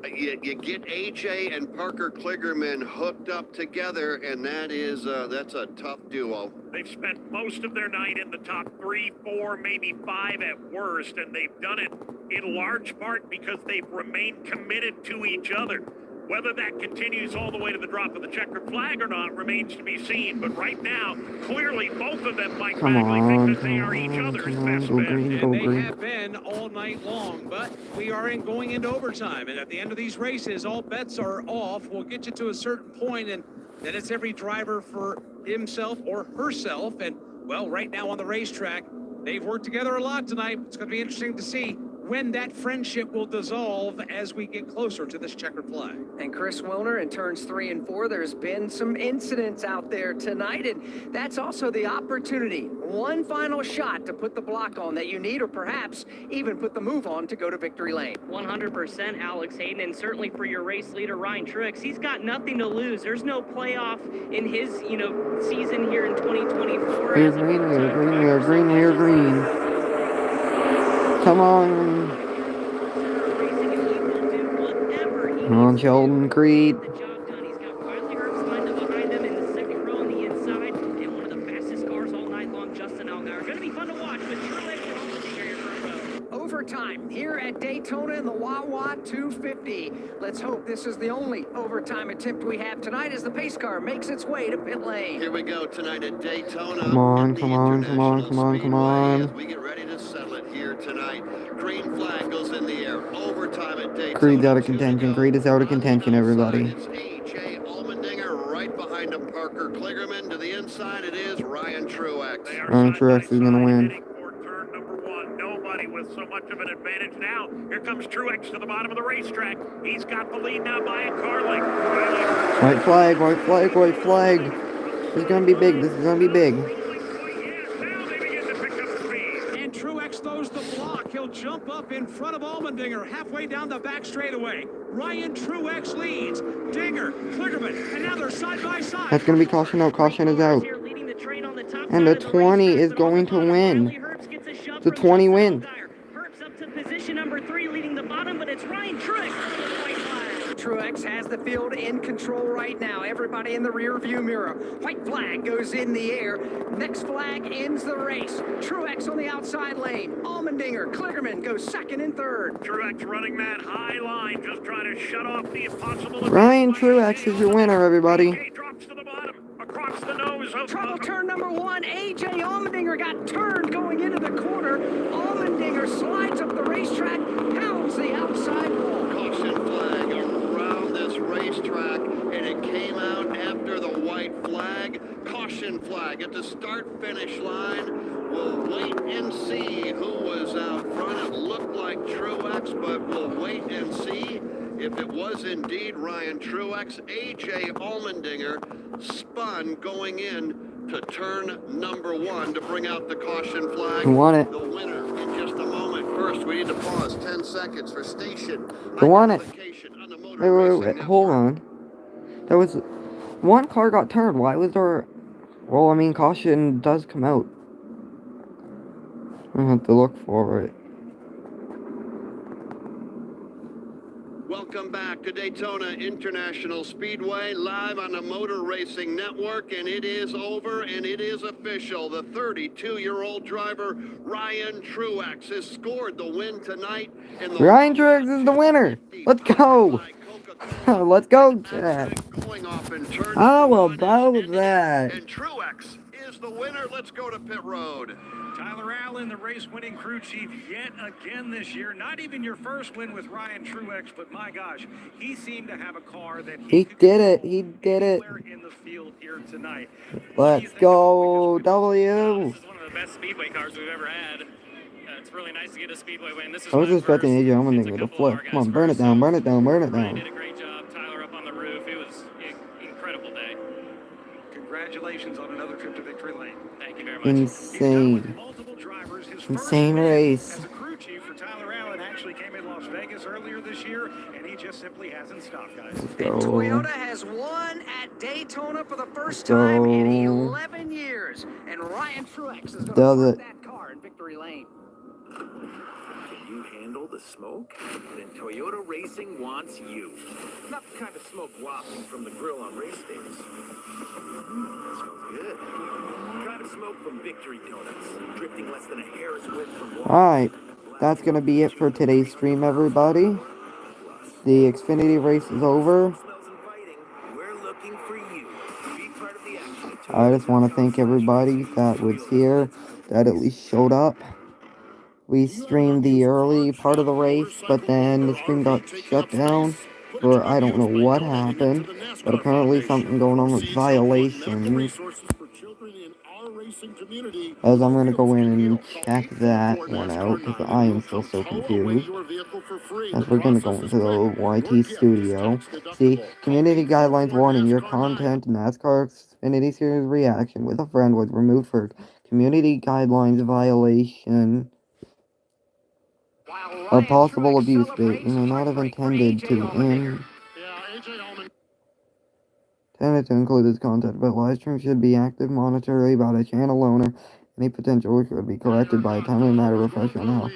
You get AJ and Parker Kligerman hooked up together, and that's a tough duo. They've spent most of their night in the top 3, 4, maybe 5 at worst, and they've done it in large part because they've remained committed to each other. Whether that continues all the way to the drop of the checkered flag or not remains to be seen. But right now, clearly both of them, Mike Bagley, think that they are each other's best bet. And they have been all night long, but we are going into overtime. And at the end of these races, all bets are off. We'll get you to a certain point, and then it's every driver for himself or herself. And, well, right now on the racetrack, they've worked together a lot tonight. It's going to be interesting to see when that friendship will dissolve as we get closer to this checkered flag. And Chris Wilner in turns 3 and 4, there's been some incidents out there tonight, and that's also the opportunity. One final shot to put the block on that you need, or perhaps even put the move on to go to victory lane. 100% Alex Hayden, and certainly for your race leader, Ryan Truex, he's got nothing to lose. There's no playoff in his, season here in 2024. Rear green, rear green, rear green, rear green. Come on. Come on, Sheldon Creed. Overtime here at Daytona in the Wawa 250. Let's hope this is the only overtime attempt we have tonight as the pace car makes its way to pit lane. Here we go tonight at Daytona. Come on, come on, come on, come on, come on. We get ready to settle it here tonight. Green flag goes in the air. Overtime at Daytona. Creed's out of contention. Creed is out of contention, everybody. It's A.J. Allmendinger right behind him. Parker Kligerman. To the inside, it is Ryan Truex. Ryan Truex is going to win. With so much of an advantage now. Here comes Truex to the bottom of the racetrack. He's got the lead now by a car length. White flag, white flag, white flag. This is going to be big. This is going to be big. And Truex throws the block. He'll jump up in front of Allmendinger halfway down the back straightaway. Ryan Truex leads. Dinger, Kligerman, and now they're side by side. That's going to be caution out. Caution is out. And the 20 is going to win. The 20 wins. Herbst up to position number 3, leading the bottom, but it's Ryan Truex. Truex has the field in control right now. Everybody in the rear view mirror. White flag goes in the air. Next flag ends the race. Truex on the outside lane. Allmendinger, Kligerman goes second and third. Truex running that high line, just trying to shut off the impossible. Ryan Truex is your winner, everybody. Drops to the bottom, across the nose of trouble. Turn number 1. A.J. Allmendinger got turned going into the corner. Allmendinger slides up the racetrack, pounds the outside wall. Caution flag around this racetrack, and it came out after the white flag. Caution flag at the start-finish line. We'll wait and see who was out front. It looked like Truex, but we'll wait and see. If it was indeed Ryan Truex, A.J. Allmendinger spun going in to turn number 1 to bring out the caution flag. Who won it? The winner in just a moment. First, we need to pause 10 seconds for station. Who won it? Wait, hold on. There was... One car got turned. Why was there... Well, I mean, caution does come out. I have to look for it. Welcome back to Daytona International Speedway, live on the Motor Racing Network, and it is over, and it is official. The 32-year-old driver, Ryan Truex, has scored the win tonight. Ryan Truex is the winner. Let's go. Let's go, Chad. How about that? And Truex is the winner. Let's go to pit road. Tyler Allen, the race-winning crew chief yet again this year. Not even your first win with Ryan Truex, but my gosh, he seemed to have a car that he did it. He did it. In the field here tonight. Let's go, W. This is one of the best speedway cars we've ever had. It's really nice to get a speedway win. This is I was expecting AJ Allmendinger to flip. Come on, burn it down, burn it down, burn it down. Did a great job. Tyler up on the roof. It was an incredible day. Congratulations on another trip to victory lane. Thank you very much. Insane. Insane race. As a crew chief for Tyler Allen, actually came in Las Vegas earlier this year, and he just simply hasn't stopped, guys. And Toyota has won at Daytona for the first time in 11 years, and Ryan Truex is going to put that car in victory lane. Can you handle the smoke? Then Toyota Racing wants you. Not the kind of smoke wafting from the grill on race days. That smells good. The kind of smoke from Victory Donuts, drifting less than a hair's width from water. Alright, that's going to be it for today's stream, everybody. The Xfinity race is over. I just want to thank everybody that was here, that at least showed up. We streamed the early part of the race, but then the stream got shut down for I don't know what happened, but apparently something going on with violations. As I'm gonna go in and check that one out because I am still so confused. As we're gonna go into the YT studio. See, community guidelines warning: your content NASCAR Xfinity Series reaction with a friend was removed for community guidelines violation of possible abuse. They may not have intended to include this content, but live stream should be active monitoring about a channel owner. Any potential should be corrected by a timely matter refresher on how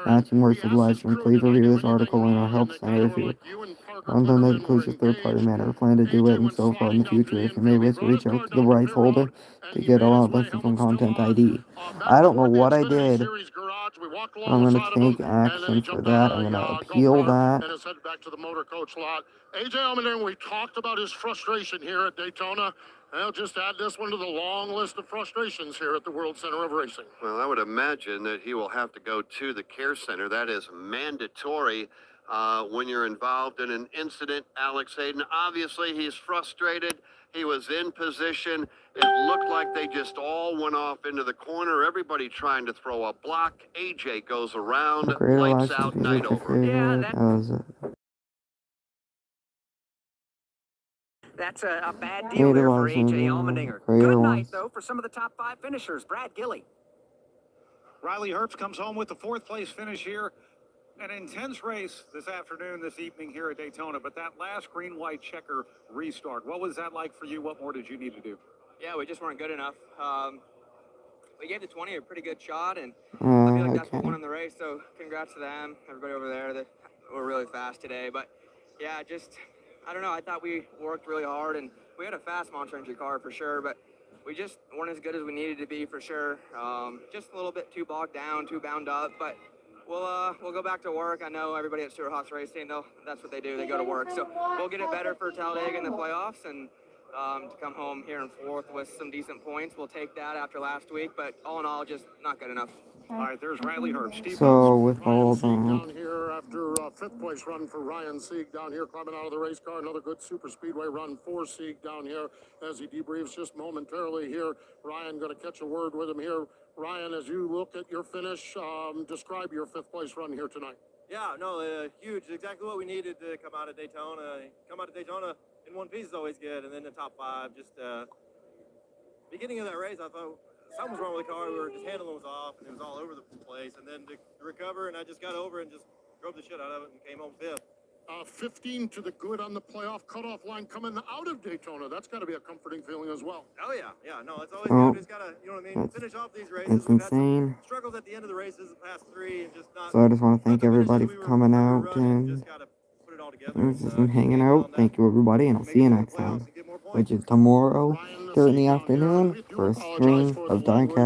matching works with live stream. Please review this article in our help center if you content that includes a third-party matter. I plan to do it, and so far in the future, if you may wish to reach out to the rights holder to get a lot less from Content ID. I don't know what I did. I'm gonna take action for that. I'm gonna appeal that. And is headed back to the motor coach lot. AJ Allmendinger, we talked about his frustration here at Daytona. I'll just add this one to the long list of frustrations here at the World Center of Racing. Well, I would imagine that he will have to go to the care center. That is mandatory when you're involved in an incident. Alex Hayden, obviously he's frustrated. He was in position. It looked like they just all went off into the corner. Everybody trying to throw a block. AJ goes around, lights out, night over. That's a bad deal there for AJ Allmendinger. Good night, though, for some of the top 5 finishers. Brad Gilly. Riley Herbst comes home with the 4th place finish here. An intense race this afternoon, this evening here at Daytona, but that last green-white checker restart, what was that like for you? What more did you need to do? Yeah, we just weren't good enough. We gave the 20 a pretty good shot, and I feel like that's what won in the race, so congrats to them, everybody over there that were really fast today. But yeah, just, I don't know, I thought we worked really hard, and we had a fast Monster Energy car for sure, but we just weren't as good as we needed to be for sure. Just a little bit too bogged down, too bound up, but we'll go back to work. I know everybody at Stewart Haas Racing, that's what they do. They go to work. So we'll get it better for Talladega in the playoffs, and to come home here in 4th with some decent points. We'll take that after last week, but all in all, just not good enough. All right, there's Riley Herbst. So with all that, down here after a 5th place run for Ryan Sieg down here, climbing out of the race car. Another good super speedway run for Sieg down here as he debriefs just momentarily here. Ryan going to catch a word with him here. Ryan, as you look at your finish, describe your 5th place run here tonight. Yeah, no, huge. Exactly what we needed to come out of Daytona. Come out of Daytona in one piece is always good, and then the top 5. Just beginning of that race, I thought something was wrong with the car. We were just handling was off, and it was all over the place. And then to recover, and I just got over and just drove the shit out of it and came home 5th. 15 to the good on the playoff cutoff line coming out of Daytona. That's got to be a comforting feeling as well. Oh yeah, no, it's always good. Just gotta, you know what I mean, finish off these races. It's insane. Struggles at the end of the races, the past 3, and just not. So I just want to thank everybody for coming out and hanging out. Thank you, everybody, and I'll see you next time, which is tomorrow during the afternoon for a stream of diecast.